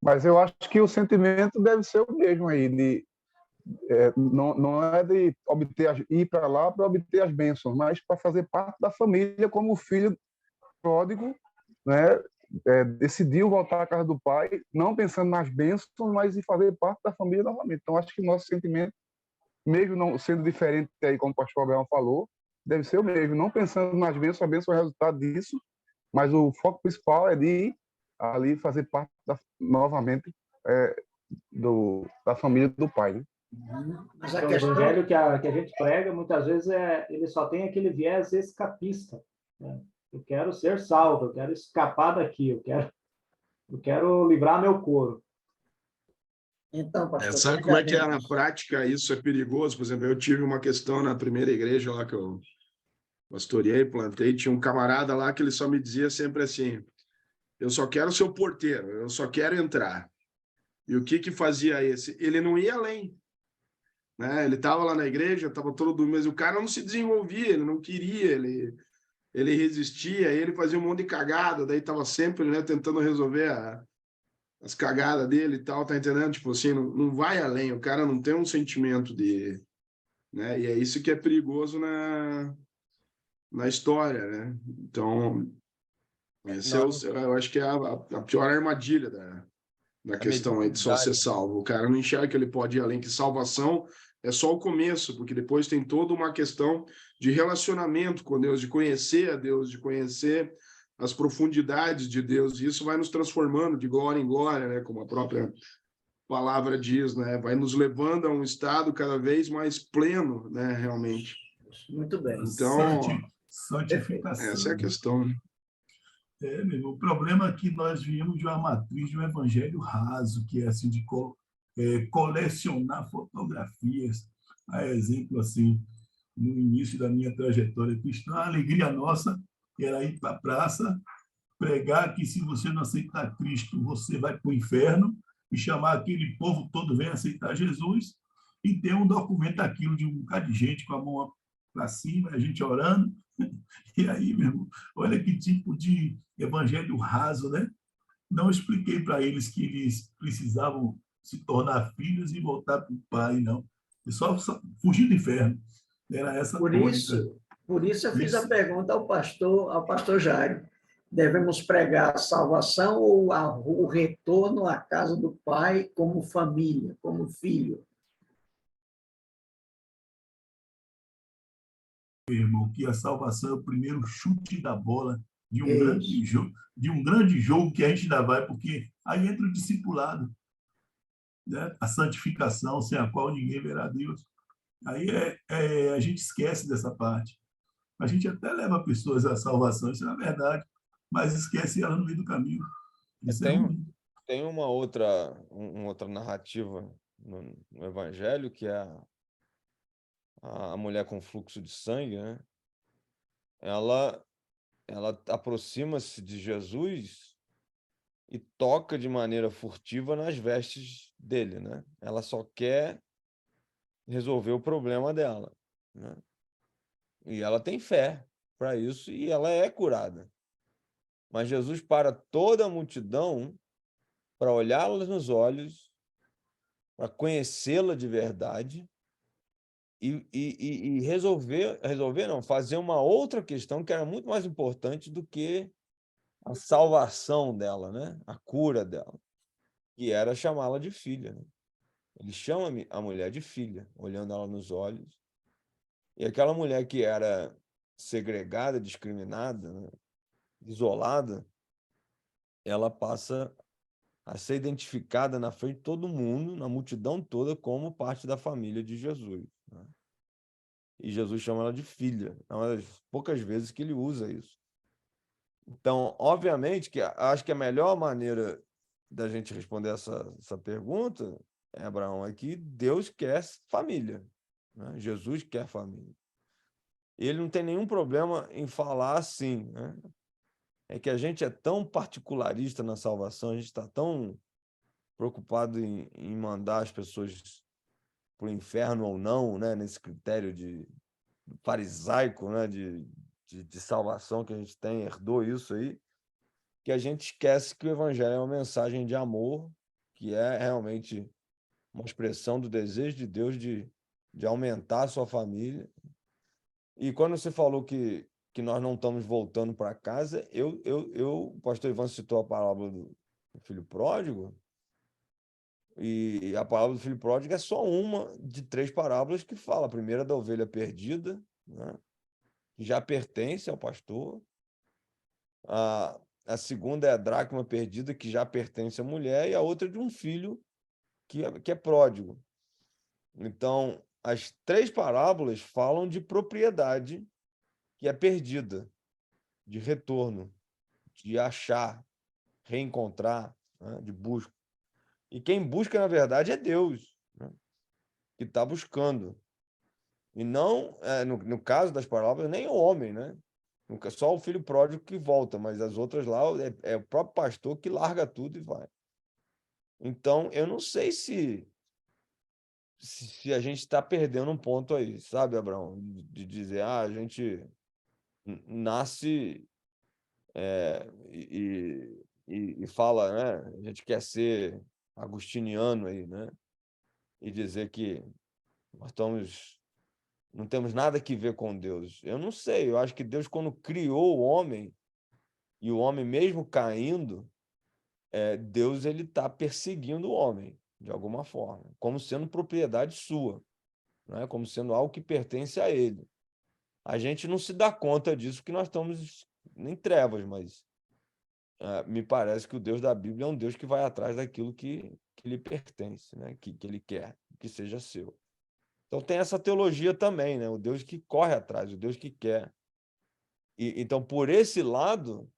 Mas eu acho que o sentimento deve ser o mesmo aí, não é de ir para lá para obter as bênçãos, mas para fazer parte da família como o filho pródigo, né? Decidiu voltar à casa do pai, não pensando nas bênçãos, mas em fazer parte da família novamente. Então, acho que o nosso sentimento, mesmo não sendo diferente, aí, como o pastor Abel falou, deve ser o mesmo. Não pensando nas bênçãos, a bênção é o resultado disso, mas o foco principal é de ir ali fazer parte novamente da família do pai. Né? Mas o evangelho que a gente prega, muitas vezes, ele só tem aquele viés escapista. Eu quero ser salvo, eu quero escapar daqui, eu quero livrar meu couro. Então, pastor, Sabe como é que é na prática? Isso é perigoso. Por exemplo, eu tive uma questão na primeira igreja lá que eu pastoreei, plantei, tinha um camarada lá que ele só me dizia sempre assim: eu só quero ser o porteiro, eu só quero entrar. E o que fazia esse? Ele não ia além, né? Ele estava lá na igreja, estava todo, mas o cara não se desenvolvia, ele não queria, ele resistia, ele fazia um monte de cagada, daí estava sempre, né, tentando resolver as cagadas dele e tal, tá entendendo? Tipo assim, não vai além, o cara não tem um sentimento de, né? E é isso que é perigoso na história, né? Então, esse eu acho que é a pior armadilha da questão aí de só ser salvo. O cara não enxerga que ele pode ir além, que salvação é só o começo, porque depois tem toda uma questão de relacionamento com Deus, de conhecer a Deus, de conhecer as profundidades de Deus, e isso vai nos transformando de glória em glória, né? Como a própria palavra diz, né? Vai nos levando a um estado cada vez mais pleno, né? Realmente. Muito bem. Então, Santificação. essa é a questão, né? Meu irmão, o problema é que nós viemos de uma matriz de um evangelho raso, que é assim de colecionar fotografias. A exemplo, assim, no início da minha trajetória cristã, a alegria nossa era ir para a praça, pregar que se você não aceitar Cristo, você vai para o inferno, e chamar aquele povo todo vem aceitar Jesus, e ter um documento aquilo de um bocado de gente com a mão para cima, a gente orando. E aí, meu irmão, olha que tipo de evangelho raso, né? Não expliquei para eles que eles precisavam se tornar filhos e voltar para o pai, não. E só fugir do inferno. Era essa tônica. Por isso eu fiz a pergunta ao pastor Jairo. Devemos pregar a salvação ou o retorno à casa do pai como família, como filho? Irmão, que a salvação é o primeiro chute da bola de um Isso. grande jogo que a gente ainda vai, porque aí entra o discipulado, né? A santificação, sem a qual ninguém verá Deus. Aí a gente esquece dessa parte. A gente até leva pessoas à salvação, isso é verdade, mas esquece ela no meio do caminho. Isso é ruim. Tem uma outra narrativa no Evangelho, que é a mulher com fluxo de sangue, né? Ela aproxima-se de Jesus e toca de maneira furtiva nas vestes dele, né? Ela só quer resolver o problema dela, né? E ela tem fé para isso e ela é curada. Mas Jesus para toda a multidão para olhá-la nos olhos, para conhecê-la de verdade e fazer uma outra questão que era muito mais importante do que a salvação dela, né? A cura dela, que era chamá-la de filha, né? Ele chama a mulher de filha, olhando ela nos olhos. E aquela mulher que era segregada, discriminada, né? Isolada, ela passa a ser identificada na frente de todo mundo, na multidão toda, como parte da família de Jesus, né? E Jesus chama ela de filha. É uma das poucas vezes que ele usa isso. Então, obviamente, que acho que a melhor maneira da gente responder essa pergunta, Abraão, é que Deus quer família, né? Jesus quer família. Ele não tem nenhum problema em falar assim, né? É que a gente é tão particularista na salvação, a gente está tão preocupado em mandar as pessoas para o inferno ou não, né? Nesse critério de farisaico, né? De salvação que a gente tem, herdou isso aí, que a gente esquece que o evangelho é uma mensagem de amor, que é realmente uma expressão do desejo de Deus de aumentar a sua família. E quando você falou que nós não estamos voltando para casa, o pastor Ivan citou a parábola do filho pródigo, e a parábola do filho pródigo é só uma de 3 parábolas que fala. A primeira da ovelha perdida, né? Que já pertence ao pastor. A segunda é a dracma perdida, que já pertence à mulher, e a outra é de um filho que é pródigo. Então, as 3 parábolas falam de propriedade que é perdida. de retorno, de achar, reencontrar, né? De busca. E quem busca, na verdade, é Deus, né? Que está buscando. E não, no caso das parábolas, nem o homem, né? Só o filho pródigo que volta, mas as outras lá é o próprio pastor que larga tudo e vai. Então, eu não sei se a gente está perdendo um ponto aí, sabe, Abraão? De dizer, a gente nasce e fala, né? A gente quer ser agustiniano aí, né? E dizer que nós não temos nada que ver com Deus. Eu não sei, eu acho que Deus, quando criou o homem, e o homem mesmo caindo, Deus ele está perseguindo o homem, de alguma forma, como sendo propriedade sua, né? Como sendo algo que pertence a ele. A gente não se dá conta disso, porque nós estamos em trevas, mas me parece que o Deus da Bíblia é um Deus que vai atrás daquilo que lhe pertence, né? Que ele quer, que seja seu. Então tem essa teologia também, né? O Deus que corre atrás, o Deus que quer. Então, por esse lado,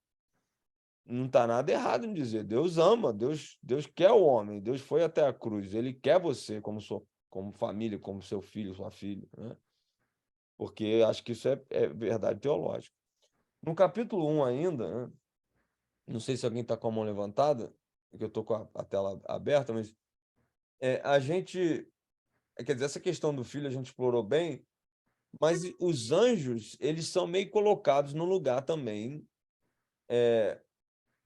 não está nada errado em dizer. Deus ama, Deus quer o homem, Deus foi até a cruz, ele quer você como família, como seu filho, sua filha, né? Porque acho que isso é verdade teológica. No capítulo 1 ainda, né? Não sei se alguém está com a mão levantada, porque eu estou com a tela aberta, mas a gente, quer dizer, essa questão do filho a gente explorou bem, mas os anjos, eles são meio colocados no lugar também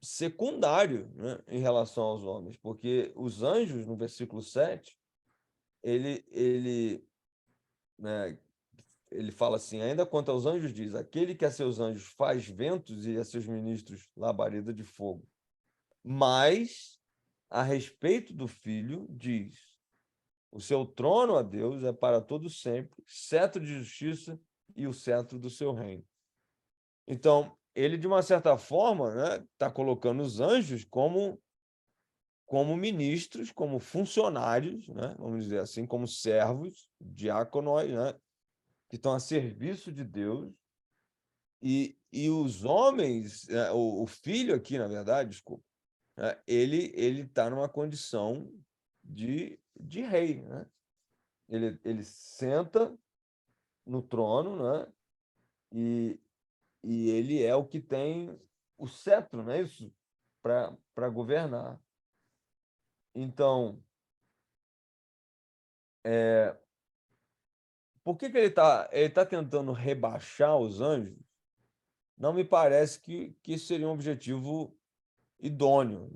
secundário, né, em relação aos homens, porque os anjos, no versículo 7, né, ele fala assim, ainda quanto aos anjos diz, aquele que a seus anjos faz ventos e a seus ministros labareda de fogo. Mas, a respeito do Filho, diz, o seu trono, a Deus, é para todo sempre, cetro de justiça e o cetro do seu reino. Então, ele, de uma certa forma, né, está colocando os anjos como ministros, como funcionários, né, vamos dizer assim, como servos, diáconos, né, que estão a serviço de Deus, e os homens, o filho aqui, na verdade, desculpa, ele está numa condição de rei, né? Ele senta no trono, né? E ele é o que tem o cetro, não é isso? Para governar. Então, por que ele tá tentando rebaixar os anjos? Não me parece que isso seria um objetivo idôneo.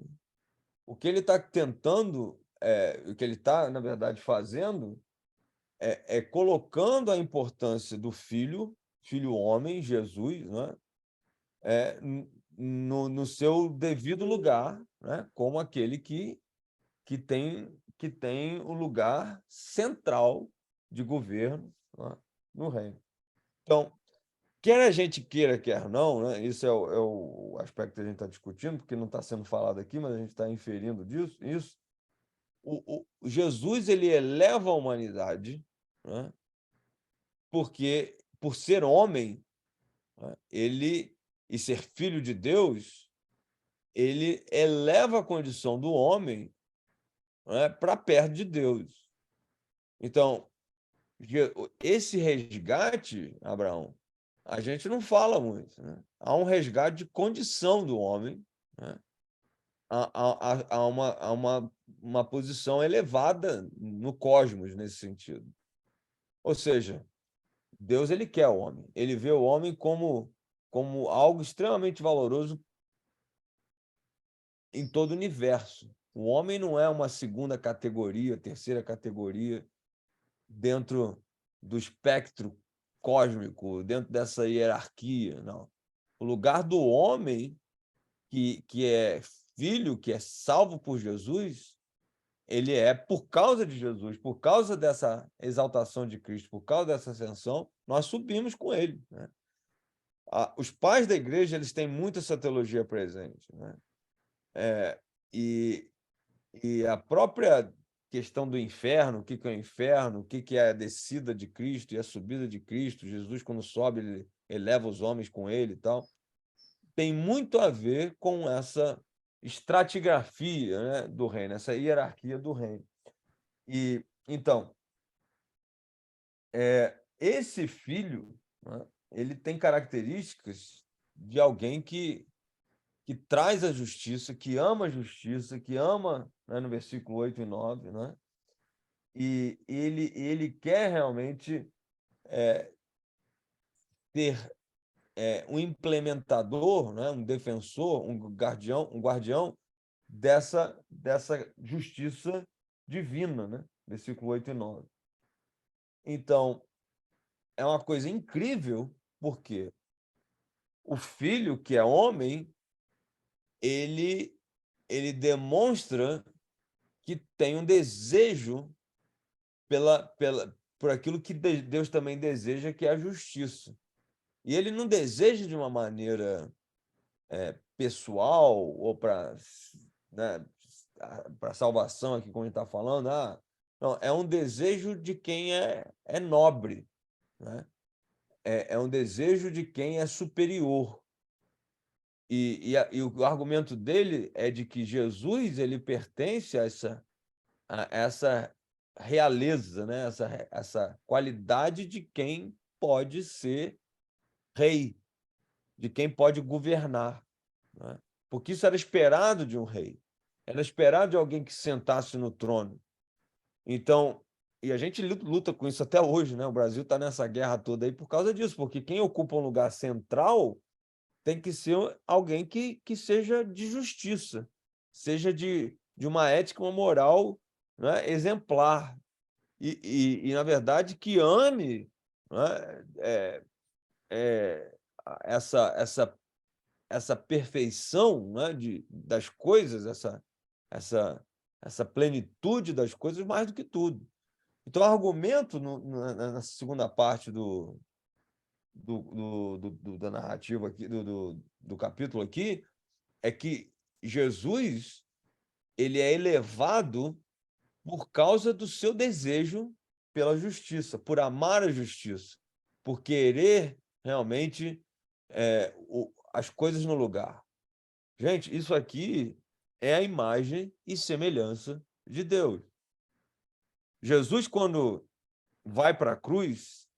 O que ele está tentando, o que ele está, na verdade, fazendo, colocando a importância do filho homem, Jesus, né? No seu devido lugar, né? Como aquele que tem o lugar central de governo, né? No reino. Então, quer a gente queira, quer não, né? Isso é o aspecto que a gente está discutindo, porque não está sendo falado aqui, mas a gente está inferindo isso. O Jesus ele eleva a humanidade, né? Porque, por ser homem, né? E ser filho de Deus, ele eleva a condição do homem, né? Para perto de Deus. Então, esse resgate, Abraão, a gente não fala muito, né? Há um resgate de condição do homem, né? Há uma posição elevada no cosmos nesse sentido. Ou seja, Deus ele quer o homem, ele vê o homem como algo extremamente valoroso em todo o universo. O homem não é uma segunda categoria, terceira categoria dentro do espectro cósmico, dentro dessa hierarquia, não. O lugar do homem que é filho, que é salvo por Jesus, ele é por causa de Jesus, por causa dessa exaltação de Cristo, por causa dessa ascensão, nós subimos com ele, né? Os pais da igreja eles têm muito essa teologia presente, né? E a própria questão do inferno, o que é o inferno, o que é a descida de Cristo e a subida de Cristo, Jesus quando sobe ele eleva os homens com ele e tal. tem muito a ver com essa estratigrafia, né, do reino, essa hierarquia do reino. E então, esse filho, né, ele tem características de alguém que traz a justiça, que ama a justiça, que ama, né, no versículo 8 e 9, né? E ele quer realmente ter um implementador, né, um defensor, um guardião dessa justiça divina, né? Versículo 8 e 9. Então, é uma coisa incrível, porque o filho, que é homem, ele demonstra que tem um desejo por aquilo que Deus também deseja, que é a justiça. E ele não deseja de uma maneira pessoal ou para, né, para salvação, aqui como a gente está falando. Não, é um desejo de quem é nobre, né? É um desejo de quem é superior. E o argumento dele é de que Jesus ele pertence a essa realeza, né? essa qualidade de quem pode ser rei, de quem pode governar, né? Porque isso era esperado de um rei, era esperado de alguém que sentasse no trono. Então, e a gente luta com isso até hoje, né? O Brasil está nessa guerra toda aí por causa disso, porque quem ocupa um lugar central tem que ser alguém que seja de justiça, seja de uma ética, uma moral, né, exemplar. Na verdade, que ame, né, essa perfeição, né, das coisas, essa plenitude das coisas mais do que tudo. Então, o argumento na segunda parte da narrativa aqui, do capítulo aqui, é que Jesus ele é elevado por causa do seu desejo pela justiça, por amar a justiça, por querer realmente as coisas no lugar. Gente, isso aqui é a imagem e semelhança de Deus. Jesus, quando vai para a cruz,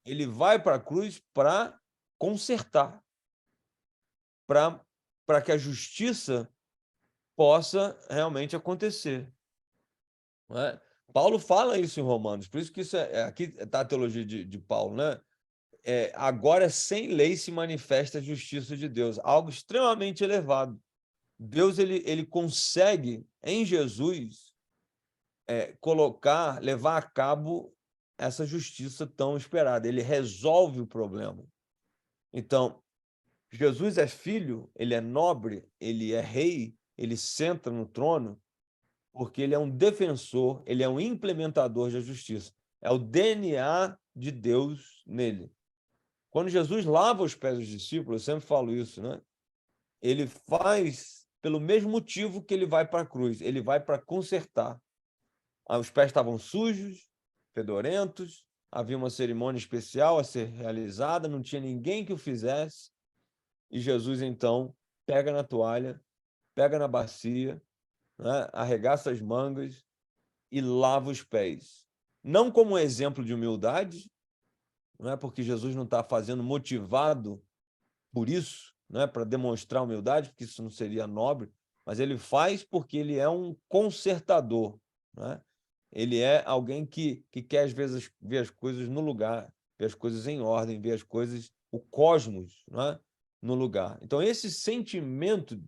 ele vai para a cruz para consertar, para que a justiça possa realmente acontecer. Não é? Paulo fala isso em Romanos, por isso que isso aqui está a teologia de Paulo, né? Agora, sem lei se manifesta a justiça de Deus, algo extremamente elevado. Deus ele consegue, em Jesus, levar a cabo essa justiça tão esperada. Ele resolve o problema. Então, Jesus é filho, ele é nobre, ele é rei, ele senta no trono, porque ele é um defensor, ele é um implementador da justiça. É o DNA de Deus nele. Quando Jesus lava os pés dos discípulos, eu sempre falo isso, né? Ele faz pelo mesmo motivo que ele vai para a cruz, ele vai para consertar. Os pés estavam sujos, fedorentos, havia uma cerimônia especial a ser realizada, não tinha ninguém que o fizesse, e Jesus, então, pega na toalha, pega na bacia, né, arregaça as mangas e lava os pés. Não como um exemplo de humildade, não é porque Jesus não está fazendo motivado por isso, né, para demonstrar humildade, porque isso não seria nobre, mas ele faz porque ele é um consertador, né? Ele é alguém que quer, às vezes, ver as coisas no lugar, ver as coisas em ordem, ver as coisas, o cosmos, né, no lugar. Então, esse sentimento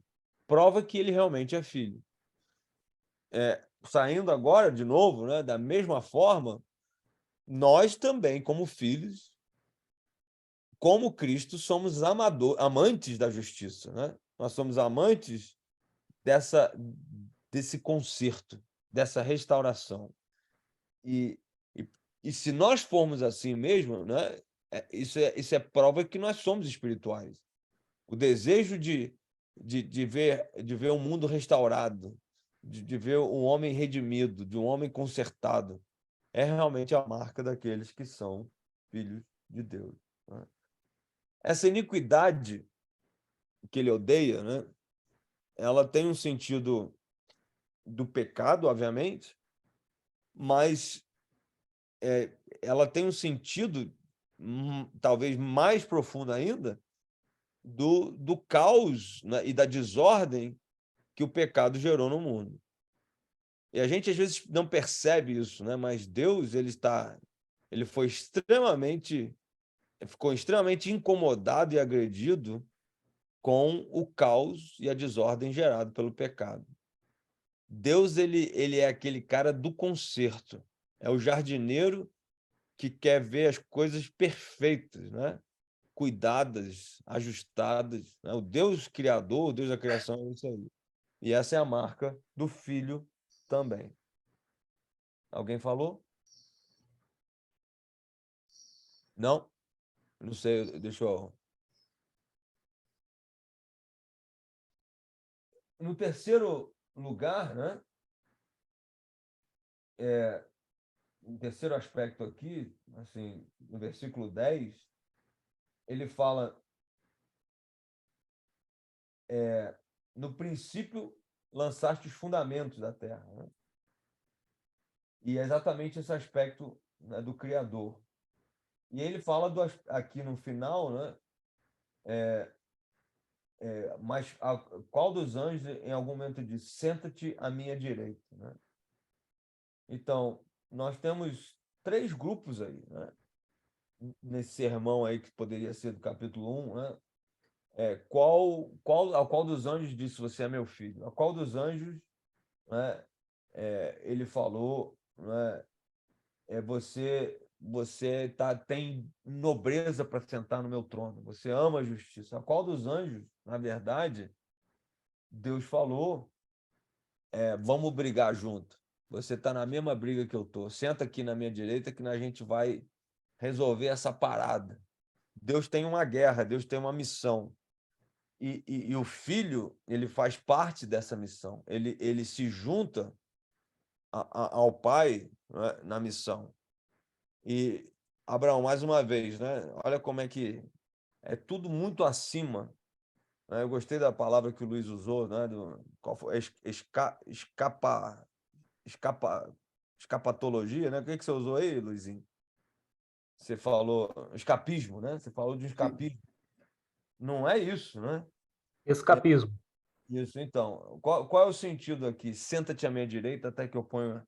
prova que ele realmente é filho. Saindo agora, de novo, né, da mesma forma, nós também, como filhos, como Cristo, somos amantes da justiça, né? Nós somos amantes desse conserto, dessa restauração. E se nós formos assim mesmo, né, isso é prova que nós somos espirituais. O desejo de ver um mundo restaurado, de ver um homem redimido, de um homem consertado, é realmente a marca daqueles que são filhos de Deus, né? Essa iniquidade que ele odeia, né? Ela tem um sentido do pecado, obviamente, mas ela tem um sentido talvez mais profundo ainda do caos, né, e da desordem que o pecado gerou no mundo. E a gente às vezes não percebe isso, né? Mas Deus, ele ficou extremamente incomodado e agredido com o caos e a desordem gerado pelo pecado. Deus, ele é aquele cara do conserto, é o jardineiro que quer ver as coisas perfeitas, né? Cuidadas, ajustadas, né? O Deus criador, o Deus da criação é isso aí. E essa é a marca do Filho também. Alguém falou? Não? Não sei, deixa eu... No terceiro lugar, né? O terceiro aspecto aqui, assim, no versículo 10, ele fala, no princípio lançaste os fundamentos da terra, né? E é exatamente esse aspecto, né, do Criador. E ele fala aqui no final, né? Mas qual dos anjos em algum momento diz, senta-te à minha direita, né? Então, nós temos 3 grupos aí, né? Nesse sermão aí que poderia ser do capítulo 1, né? A qual dos anjos disse você é meu filho? A qual dos anjos, né, ele falou, né, você tem nobreza para sentar no meu trono, você ama a justiça. A qual dos anjos, na verdade, Deus falou, vamos brigar junto. Você está na mesma briga que eu estou. Senta aqui na minha direita que a gente vai resolver essa parada. Deus tem uma guerra, Deus tem uma missão. E o filho, ele faz parte dessa missão. Ele se junta ao pai, né, na missão. E, Abraão, mais uma vez, né? Olha como é que é tudo muito acima, né? Eu gostei da palavra que o Luiz usou, né? Qual foi? Escapatologia, né? O que você usou aí, Luizinho? Você falou escapismo, né? Você falou de um escapismo. Não é isso, né? Escapismo. Isso, então. Qual é o sentido aqui? Senta-te à minha direita até que eu ponha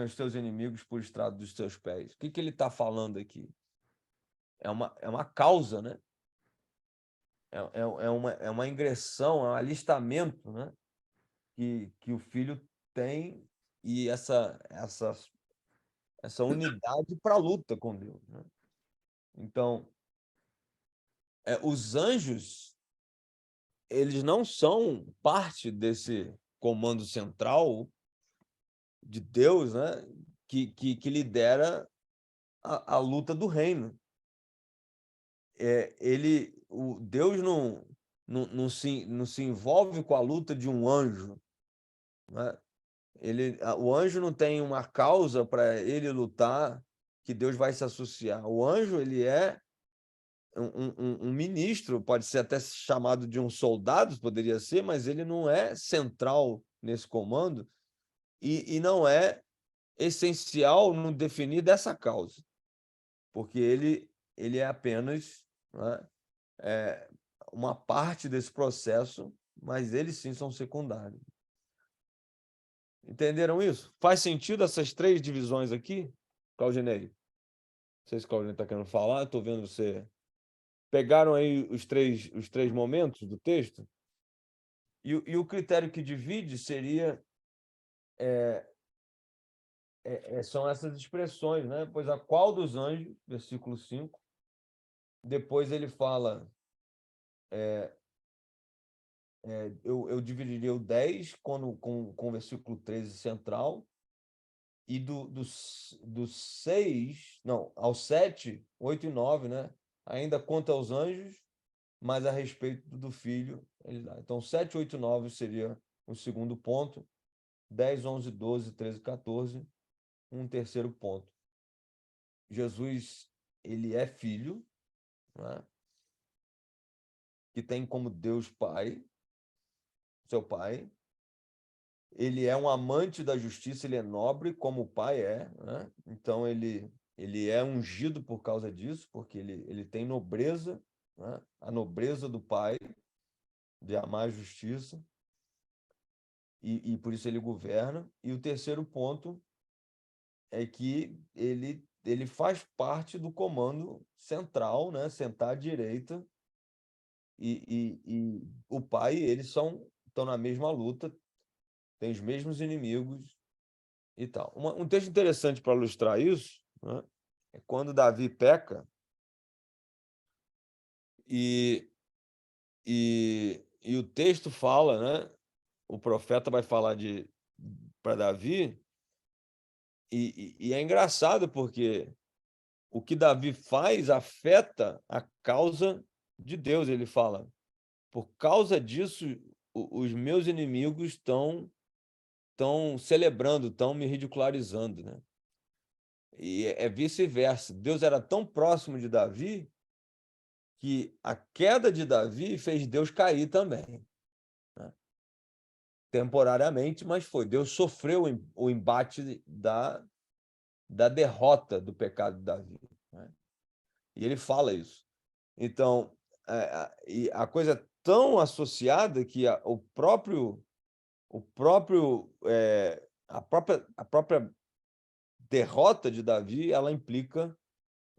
os teus inimigos por estrado dos teus pés. O que ele está falando aqui? É uma causa, né? É uma ingressão, é um alistamento, né? Que o filho tem e essa unidade para a luta com Deus, né? Então, os anjos, eles não são parte desse comando central de Deus, né? Que lidera a luta do reino. Deus não se envolve com a luta de um anjo, né? O anjo não tem uma causa para ele lutar que Deus vai se associar. O anjo, ele é um ministro, pode ser até chamado de um soldado, poderia ser, mas ele não é central nesse comando e não é essencial no definir dessa causa, porque ele é apenas, né, uma parte desse processo, mas eles sim são secundários. Entenderam isso? Faz sentido essas 3 divisões aqui, Claudinei? Não sei se o Claudinei está querendo falar, estou vendo você. Pegaram aí os três momentos do texto? E o critério que divide seria são essas expressões, né? Pois a qual dos anjos, versículo 5, depois ele fala, eu dividiria o 10 com o versículo 13 central, e do 6, não, ao 7, 8 e 9, né? Ainda quanto aos anjos, mas a respeito do filho, ele dá. Então, 7, 8 e 9 seria o segundo ponto, 10, 11, 12, 13, 14, um terceiro ponto. Jesus, ele é filho, né? que tem como Deus Pai, seu Pai. Ele é um amante da justiça, ele é nobre, como o Pai é, né? Então, ele é ungido por causa disso, porque ele tem nobreza, né? A nobreza do Pai, de amar a justiça, e por isso ele governa. E o terceiro ponto é que ele faz parte do comando central, né? Sentar à direita, e o Pai e ele estão na mesma luta, têm os mesmos inimigos e tal. Um texto interessante para ilustrar isso, né, é quando Davi peca e o texto fala, né, o profeta vai falar para Davi, e é engraçado porque o que Davi faz afeta a causa de Deus. Ele fala, por causa disso, os meus inimigos estão celebrando, estão me ridicularizando, né? E é vice-versa. Deus era tão próximo de Davi que a queda de Davi fez Deus cair também, né? Temporariamente, mas foi. Deus sofreu o embate da derrota do pecado de Davi, né? E ele fala isso. Então, e a coisa é tão associada que a própria derrota de Davi, ela implica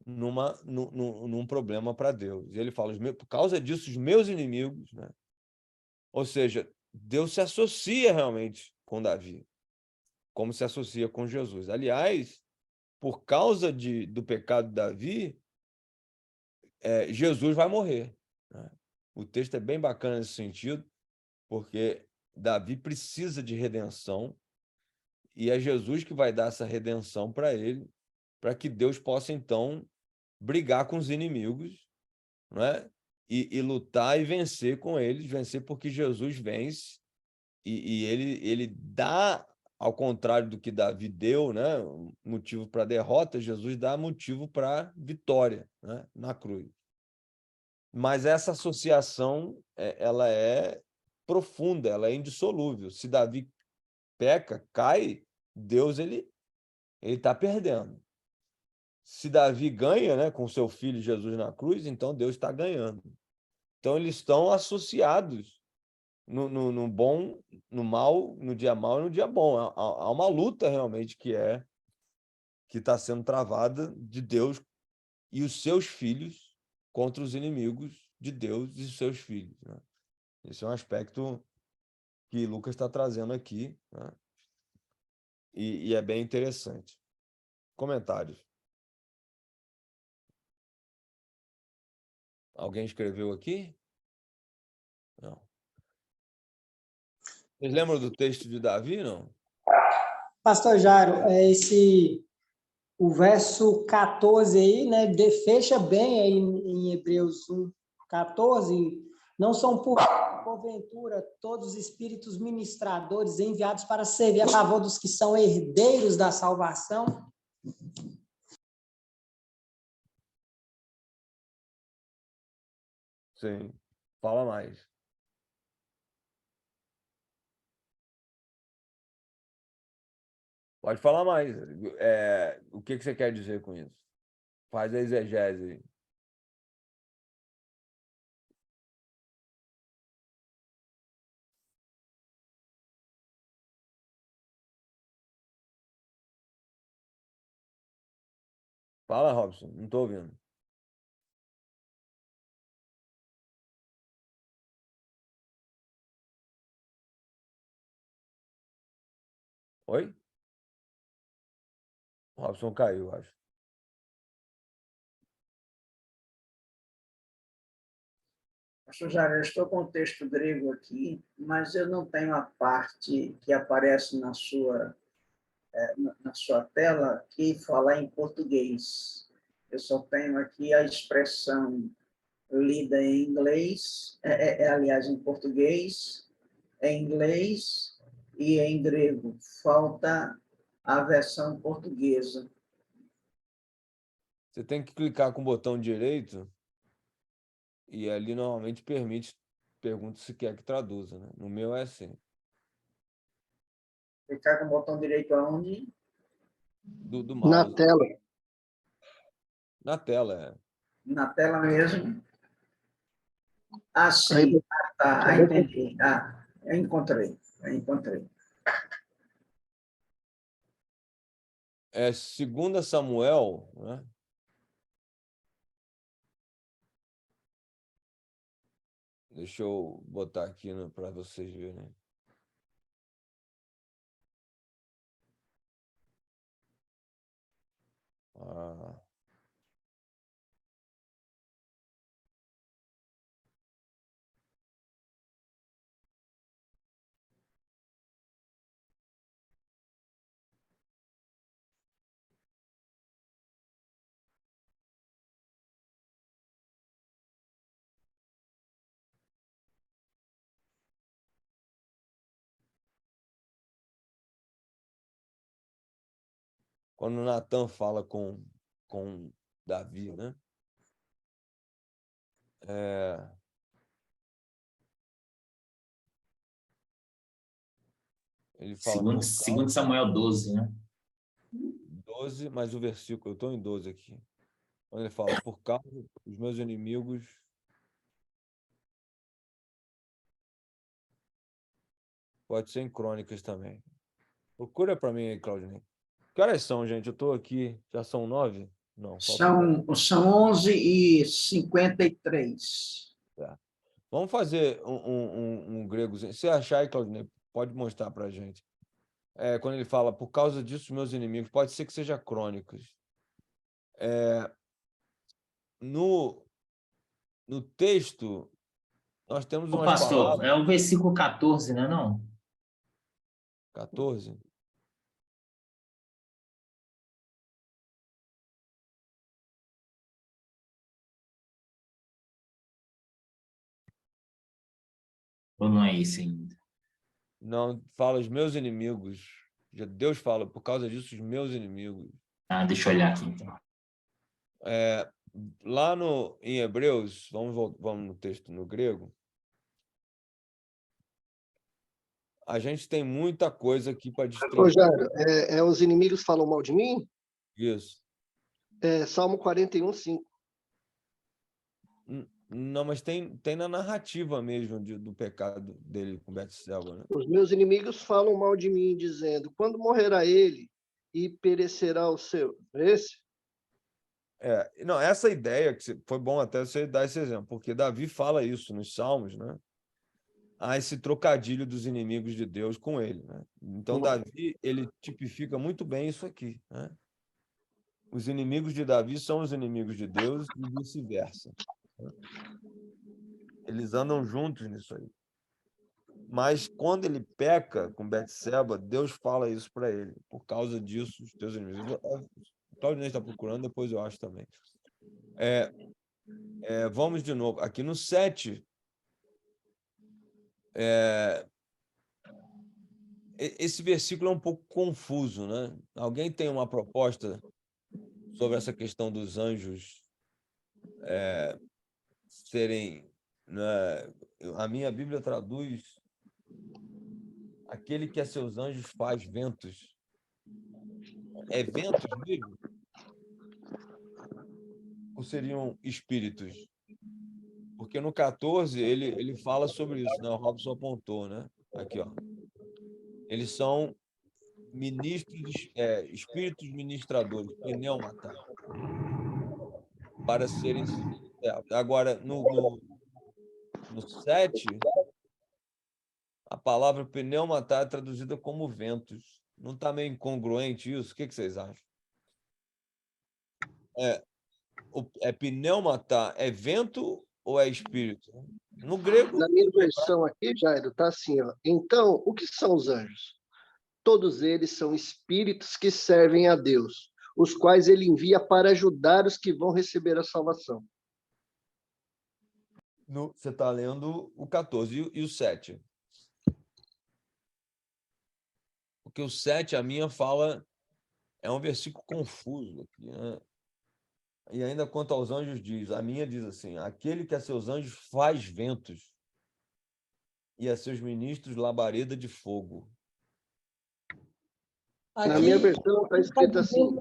num problema para Deus. E ele fala, por causa disso, os meus inimigos, né? Ou seja, Deus se associa realmente com Davi, como se associa com Jesus. Aliás, por causa do pecado de Davi, Jesus vai morrer, né? O texto é bem bacana nesse sentido, porque Davi precisa de redenção, e é Jesus que vai dar essa redenção para ele, para que Deus possa, então, brigar com os inimigos, né? E lutar e vencer com eles, vencer porque Jesus vence, e ele dá, ao contrário do que Davi deu, né, motivo para derrota, Jesus dá motivo para vitória, né, na cruz. Mas essa associação, ela é profunda, ela é indissolúvel. Se Davi peca, cai, Deus ele está perdendo. Se Davi ganha, né, com seu filho Jesus na cruz, então Deus está ganhando. Então eles estão associados no bom, no mal, no dia mau e no dia bom. Há uma luta realmente que está sendo travada de Deus e os seus filhos contra os inimigos de Deus e os seus filhos, né? Esse é um aspecto que Lucas está trazendo aqui, né? E é bem interessante. Comentários. Alguém escreveu aqui? Não. Vocês lembram do texto de Davi, não? Pastor Jairo, o verso 14 aí, né, fecha bem aí em Hebreus 1:14, não são porventura todos os espíritos ministradores enviados para servir a favor dos que são herdeiros da salvação? Sim. Fala mais. Pode falar mais. O que você quer dizer com isso? Faz a exegese aí. Fala, Robson. Não estou ouvindo. Oi? Robson caiu, acho. Pastor Jair, eu estou com o texto grego aqui, mas eu não tenho a parte que aparece na sua tela que fala em português. Eu só tenho aqui a expressão lida em inglês, aliás, em português, em inglês e em grego. Falta a versão portuguesa. Você tem que clicar com o botão direito E ali normalmente pergunta se quer que traduza, né? No meu é assim. Clicar com o botão direito aonde? Do Na mouse. tela. Na tela, Na tela mesmo. Ah, Aí, sim. Ah, tá. Ah, entendi. Ah, eu encontrei. é 2 Samuel, né? Deixa eu botar aqui para vocês verem. Ah. Quando Natan fala com Davi, né? Ele fala por Segundo Samuel 12, né? 12, mas o versículo, eu estou em 12 aqui. Quando ele fala, por causa dos meus inimigos. Pode ser em Crônicas também. Procura para mim aí, Claudinei. Que horas são, gente? Eu estou aqui. Já são 9? Não, faltam 10. São 11h53. Tá. Vamos fazer um gregozinho. Se achar aí, Claudinei, pode mostrar para a gente. Quando ele fala, por causa disso, meus inimigos, pode ser que seja Crônicas. No texto, nós temos Ô, umas pastor, palavras. é o versículo 14, né, não? 14? Ou não é esse ainda? Não, fala os meus inimigos. Deus fala, por causa disso, os meus inimigos. Ah, deixa eu olhar aqui, então. Lá em Hebreus, vamos no texto no grego, a gente tem muita coisa aqui para destrinchar. Rogério, os inimigos falam mal de mim? Isso. Salmo 41:5. Não, mas tem na narrativa mesmo do pecado dele com Betseba, né? Os meus inimigos falam mal de mim, dizendo, quando morrerá ele e perecerá o seu? Esse? Não, essa ideia, que foi bom até você dar esse exemplo, porque Davi fala isso nos Salmos, né? Há esse trocadilho dos inimigos de Deus com ele, né? Então, Davi, ele tipifica muito bem isso aqui, né? Os inimigos de Davi são os inimigos de Deus e vice-versa, né? Eles andam juntos nisso aí. Mas quando ele peca com Betseba, Deus fala isso para ele. Por causa disso, os teus inimigos. O Claudinei está procurando, depois eu acho também. Vamos de novo. Aqui no 7, esse versículo é um pouco confuso, né? Alguém tem uma proposta sobre essa questão dos anjos serem... Né? A minha Bíblia traduz: aquele que a seus anjos faz ventos. É ventos mesmo? Ou seriam espíritos? Porque no 14 ele fala sobre isso, né? O Robson apontou, né? Aqui, ó. Eles são ministros, espíritos ministradores, pneumata, para serem... Agora, no 7, a palavra pneumata é traduzida como ventos. Não está meio incongruente isso? O que vocês acham? Pneumata é vento ou é espírito? No grego... Na minha versão aqui, Jairo, está assim, ó. Então, o que são os anjos? Todos eles são espíritos que servem a Deus, os quais ele envia para ajudar os que vão receber a salvação. Você está lendo o 14 e o 7. Porque o 7, a minha fala, é um versículo confuso aqui, né? E ainda quanto aos anjos diz, a minha diz assim, aquele que a seus anjos faz ventos e a seus ministros labareda de fogo. Na minha versão está escrito assim,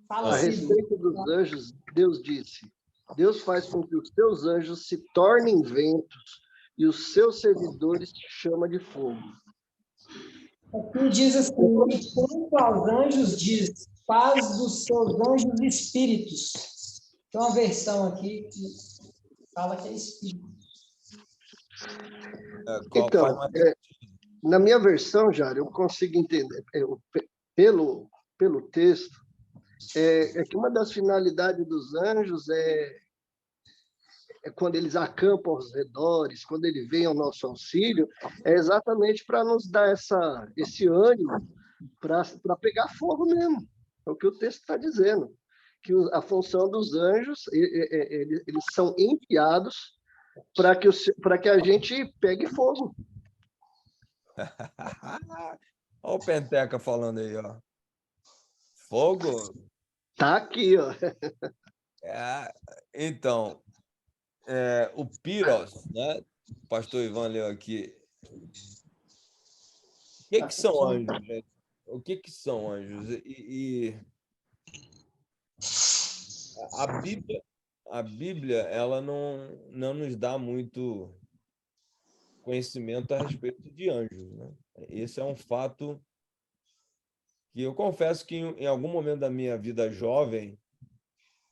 Fala a assim, respeito dos anjos, Deus disse, Deus faz com que os seus anjos se tornem ventos e os seus servidores chama de fogo. aqui diz assim, e quanto aos anjos diz, faz dos seus anjos espíritos. Tem uma versão aqui que fala que é espírito. Então, na minha versão, Jário, eu consigo entender, pelo texto, é que uma das finalidades dos anjos é quando eles acampam aos redores, quando ele vem ao nosso auxílio, é exatamente para nos dar esse ânimo para pegar fogo mesmo. É o que o texto está dizendo, que a função dos anjos, eles são enviados para que a gente pegue fogo. Olha o Penteca falando aí, ó. Fogo? Tá aqui, ó. Então, o Piros, né? O pastor Ivan leu aqui. O que são anjos, gente? O que são anjos? E a Bíblia, ela não nos dá muito conhecimento a respeito de anjos, né? Esse é um fato que eu confesso que em algum momento da minha vida jovem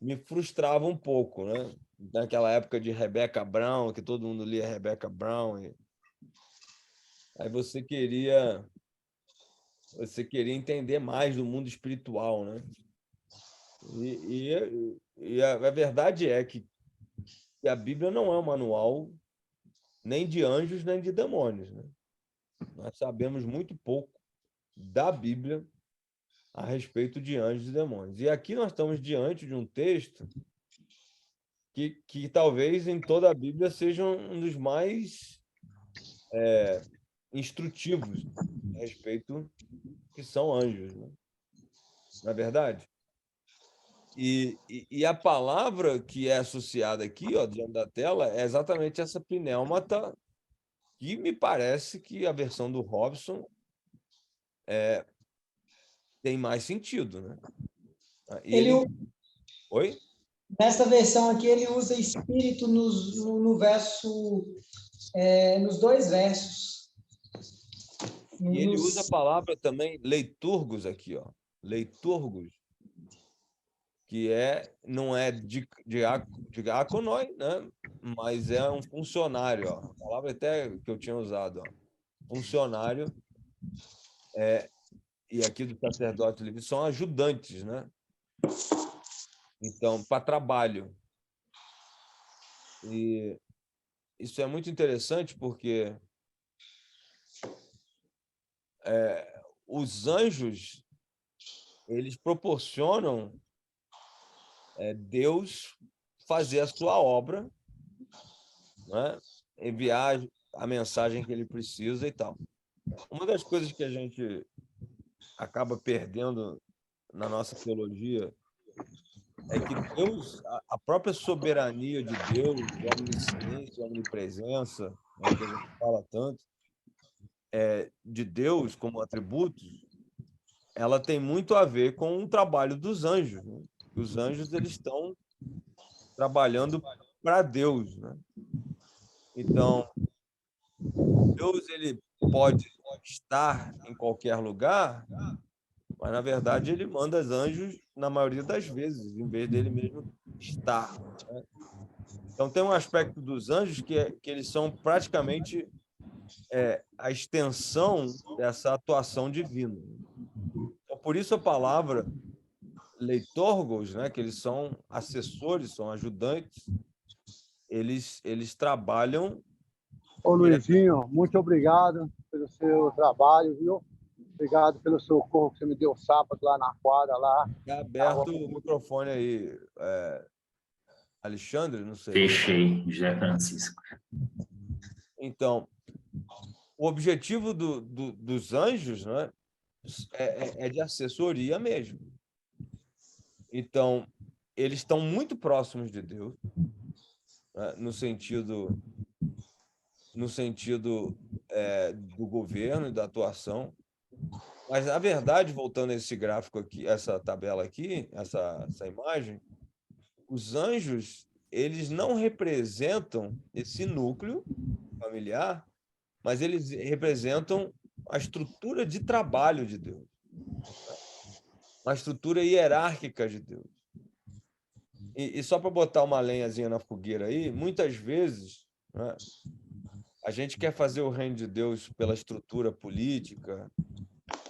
me frustrava um pouco, né? Naquela época de Rebecca Brown, que todo mundo lia Rebecca Brown. Aí você queria entender mais do mundo espiritual, né? E a verdade é que a Bíblia não é um manual nem de anjos nem de demônios, né? Nós sabemos muito pouco da Bíblia a respeito de anjos e demônios. E aqui nós estamos diante de um texto que talvez em toda a Bíblia seja um dos mais instrutivos a respeito que são anjos, né? Não é verdade? E a palavra que é associada aqui, ó, diante da tela, é exatamente essa pneumata, que me parece que a versão do Robson tem mais sentido, né? Oi? Nessa versão aqui, ele usa espírito no verso, nos dois versos. E ele usa a palavra também leiturgos aqui, ó. Leiturgos, que não é diáconoi, né? Mas é um funcionário, ó. A palavra até que eu tinha usado, ó. Funcionário, e aqui do sacerdote livre são ajudantes, né? Então, para trabalho. E isso é muito interessante porque os anjos, eles proporcionam Deus fazer a sua obra, né? Enviar a mensagem que ele precisa e tal. Uma das coisas que a gente acaba perdendo na nossa teologia é que Deus, a própria soberania de Deus, a onisciência, a onipresença, né, que a gente fala tanto, de Deus como atributos, ela tem muito a ver com o trabalho dos anjos, né? Os anjos, eles estão trabalhando para Deus, né? Então, Deus, ele pode estar em qualquer lugar, mas, na verdade, ele manda os anjos na maioria das vezes, em vez dele mesmo estar, né? Então, tem um aspecto dos anjos que eles são praticamente a extensão dessa atuação divina. Então, por isso a palavra leitorgos, né, que eles são assessores, são ajudantes, eles trabalham... Ô, Luizinho, muito obrigado pelo seu trabalho, viu? Obrigado pelo socorro que você me deu sábado lá na quadra. Lá. Está aberto o microfone aí, Alexandre, não sei. Fechei, José Francisco. Então, o objetivo dos anjos, né, é de assessoria mesmo. Então, eles estão muito próximos de Deus, né, no sentido do governo e da atuação. Mas, na verdade, voltando a esse gráfico aqui, essa tabela aqui, essa imagem, os anjos, eles não representam esse núcleo familiar, mas eles representam a estrutura de trabalho de Deus, a estrutura hierárquica de Deus. E só para botar uma lenhazinha na fogueira aí, muitas vezes, né, a gente quer fazer o reino de Deus pela estrutura política,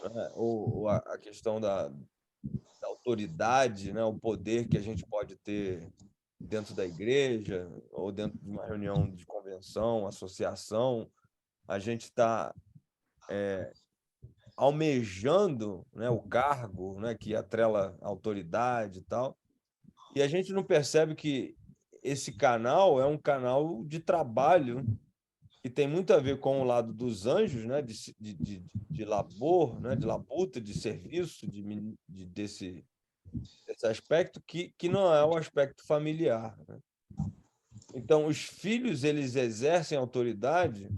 né, ou a questão da autoridade, né, o poder que a gente pode ter dentro da igreja ou dentro de uma reunião de convenção, associação. A gente está almejando, né, o cargo, né, que atrela a autoridade e tal, e a gente não percebe que esse canal é um canal de trabalho que tem muito a ver com o lado dos anjos, né, de labor, né, de labuta, de serviço, desse aspecto que não é o aspecto familiar, né? Então, os filhos, eles exercem autoridade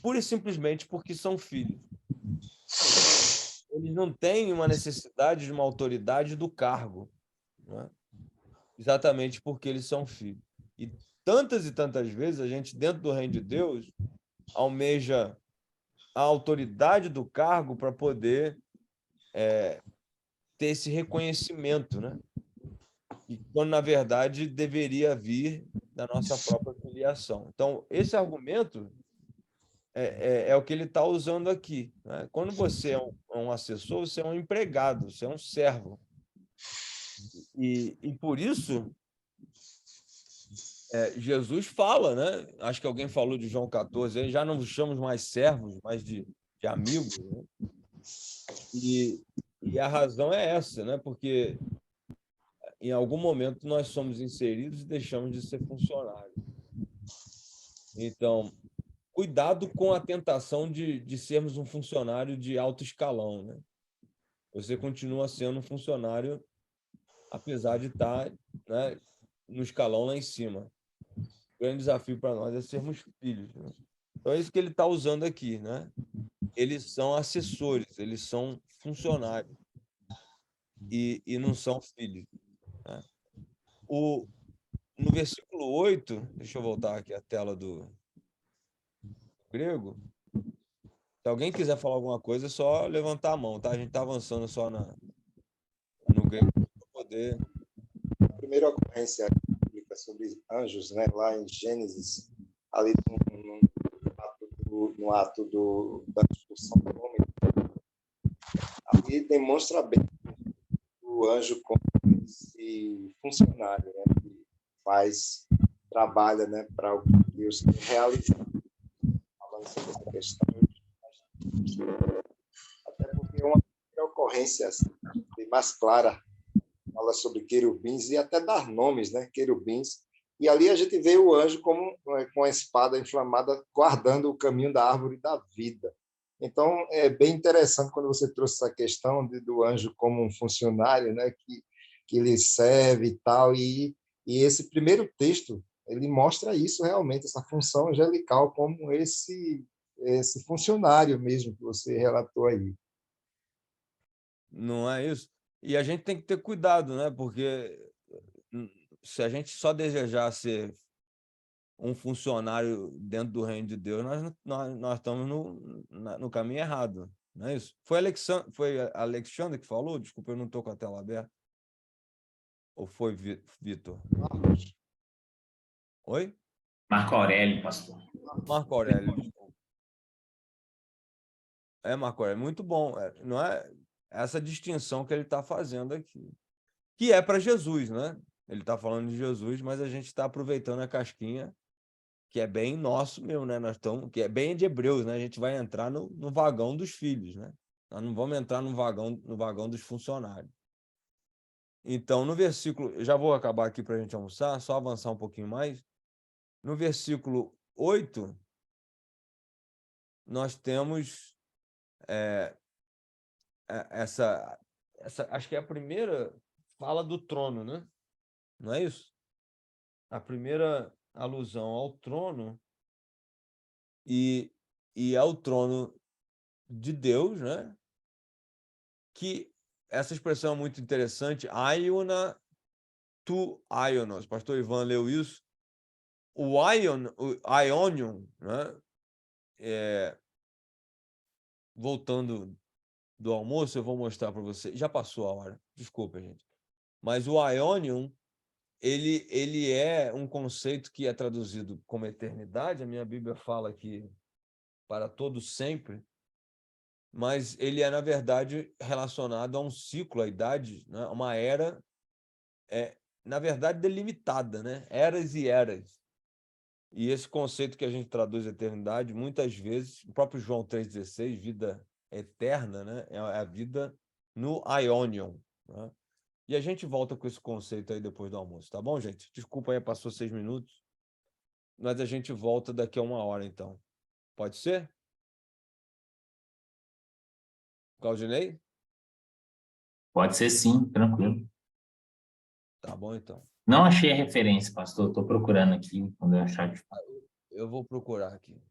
pura e simplesmente porque são filhos. Eles não têm uma necessidade de uma autoridade do cargo, né? Exatamente porque eles são filhos. E tantas vezes a gente, dentro do reino de Deus, almeja a autoridade do cargo para poder ter esse reconhecimento, né? E quando, na verdade, deveria vir da nossa própria filiação. Então, esse argumento é o que ele está usando aqui, né? Quando você é um assessor, você é um empregado, você é um servo. E por isso, Jesus fala, né? Acho que alguém falou de João 14, aí já não nos chamamos mais servos, mas de amigos, né? E a razão é essa, né? Porque em algum momento nós somos inseridos e deixamos de ser funcionários. Então, cuidado com a tentação de sermos um funcionário de alto escalão, né? Você continua sendo um funcionário, apesar de estar, né, no escalão lá em cima. O grande desafio para nós é sermos filhos, né? Então, é isso que ele está usando aqui, né? Eles são assessores, eles são funcionários e não são filhos, né? No versículo 8, deixa eu voltar aqui a tela do grego. Se alguém quiser falar alguma coisa, é só levantar a mão, tá? A gente está avançando só no grego para poder. A primeira ocorrência bíblica sobre anjos, né, lá em Gênesis, ali no ato da expulsão do homem, ali demonstra bem o anjo como esse funcionário, né, que trabalha, né, para o que Deus quer realizar. Falando sobre essa questão, até porque uma ocorrência assim, mais clara fala sobre querubins e até dar nomes, né, querubins. E ali a gente vê o anjo como com a espada inflamada guardando o caminho da árvore da vida. Então é bem interessante quando você trouxe essa questão do anjo como um funcionário, né, que ele serve e tal. E esse primeiro texto ele mostra isso realmente, essa função angelical como esse funcionário mesmo que você relatou aí. Não é isso? E a gente tem que ter cuidado, né? Porque se a gente só desejar ser um funcionário dentro do reino de Deus, nós estamos no caminho errado, não é isso? Foi Alexandre que falou? Desculpa, eu não estou com a tela aberta. Ou foi Vitor? Oi? Marco Aurélio, pastor. Marco Aurélio, desculpa. Marco Aurélio, muito bom. Não é essa distinção que ele está fazendo aqui. Que é para Jesus, né? Ele está falando de Jesus, mas a gente está aproveitando a casquinha, que é bem nosso mesmo, né? Que é bem de Hebreus, né? A gente vai entrar no vagão dos filhos, né? Nós não vamos entrar no vagão dos funcionários. Então, no versículo... Eu já vou acabar aqui para a gente almoçar, só avançar um pouquinho mais. No versículo 8, nós temos essa... Acho que é a primeira fala do trono, né? Não é isso? A primeira alusão ao trono e é o trono de Deus, né? Que essa expressão é muito interessante, aiona tu aionos. Pastor Ivan leu isso. O aionion, né? Voltando do almoço, eu vou mostrar para você. Já passou a hora, desculpa, gente. Mas o aionion, ele é um conceito que é traduzido como eternidade. A minha Bíblia fala que para todos sempre, mas ele é, na verdade, relacionado a um ciclo, a idade, né? Uma era, na verdade, delimitada, né? Eras e eras. E esse conceito que a gente traduz eternidade, muitas vezes, o próprio João 3,16, vida eterna, né? É a vida no aionion, né? E a gente volta com esse conceito aí depois do almoço, tá bom, gente? Desculpa aí, passou 6 minutos, mas a gente volta daqui a 1 hora, então. Pode ser? Claudinei? Pode ser sim, tranquilo. Tá bom, então. Não achei a referência, pastor. Estou procurando aqui, quando eu achar. Eu vou procurar aqui.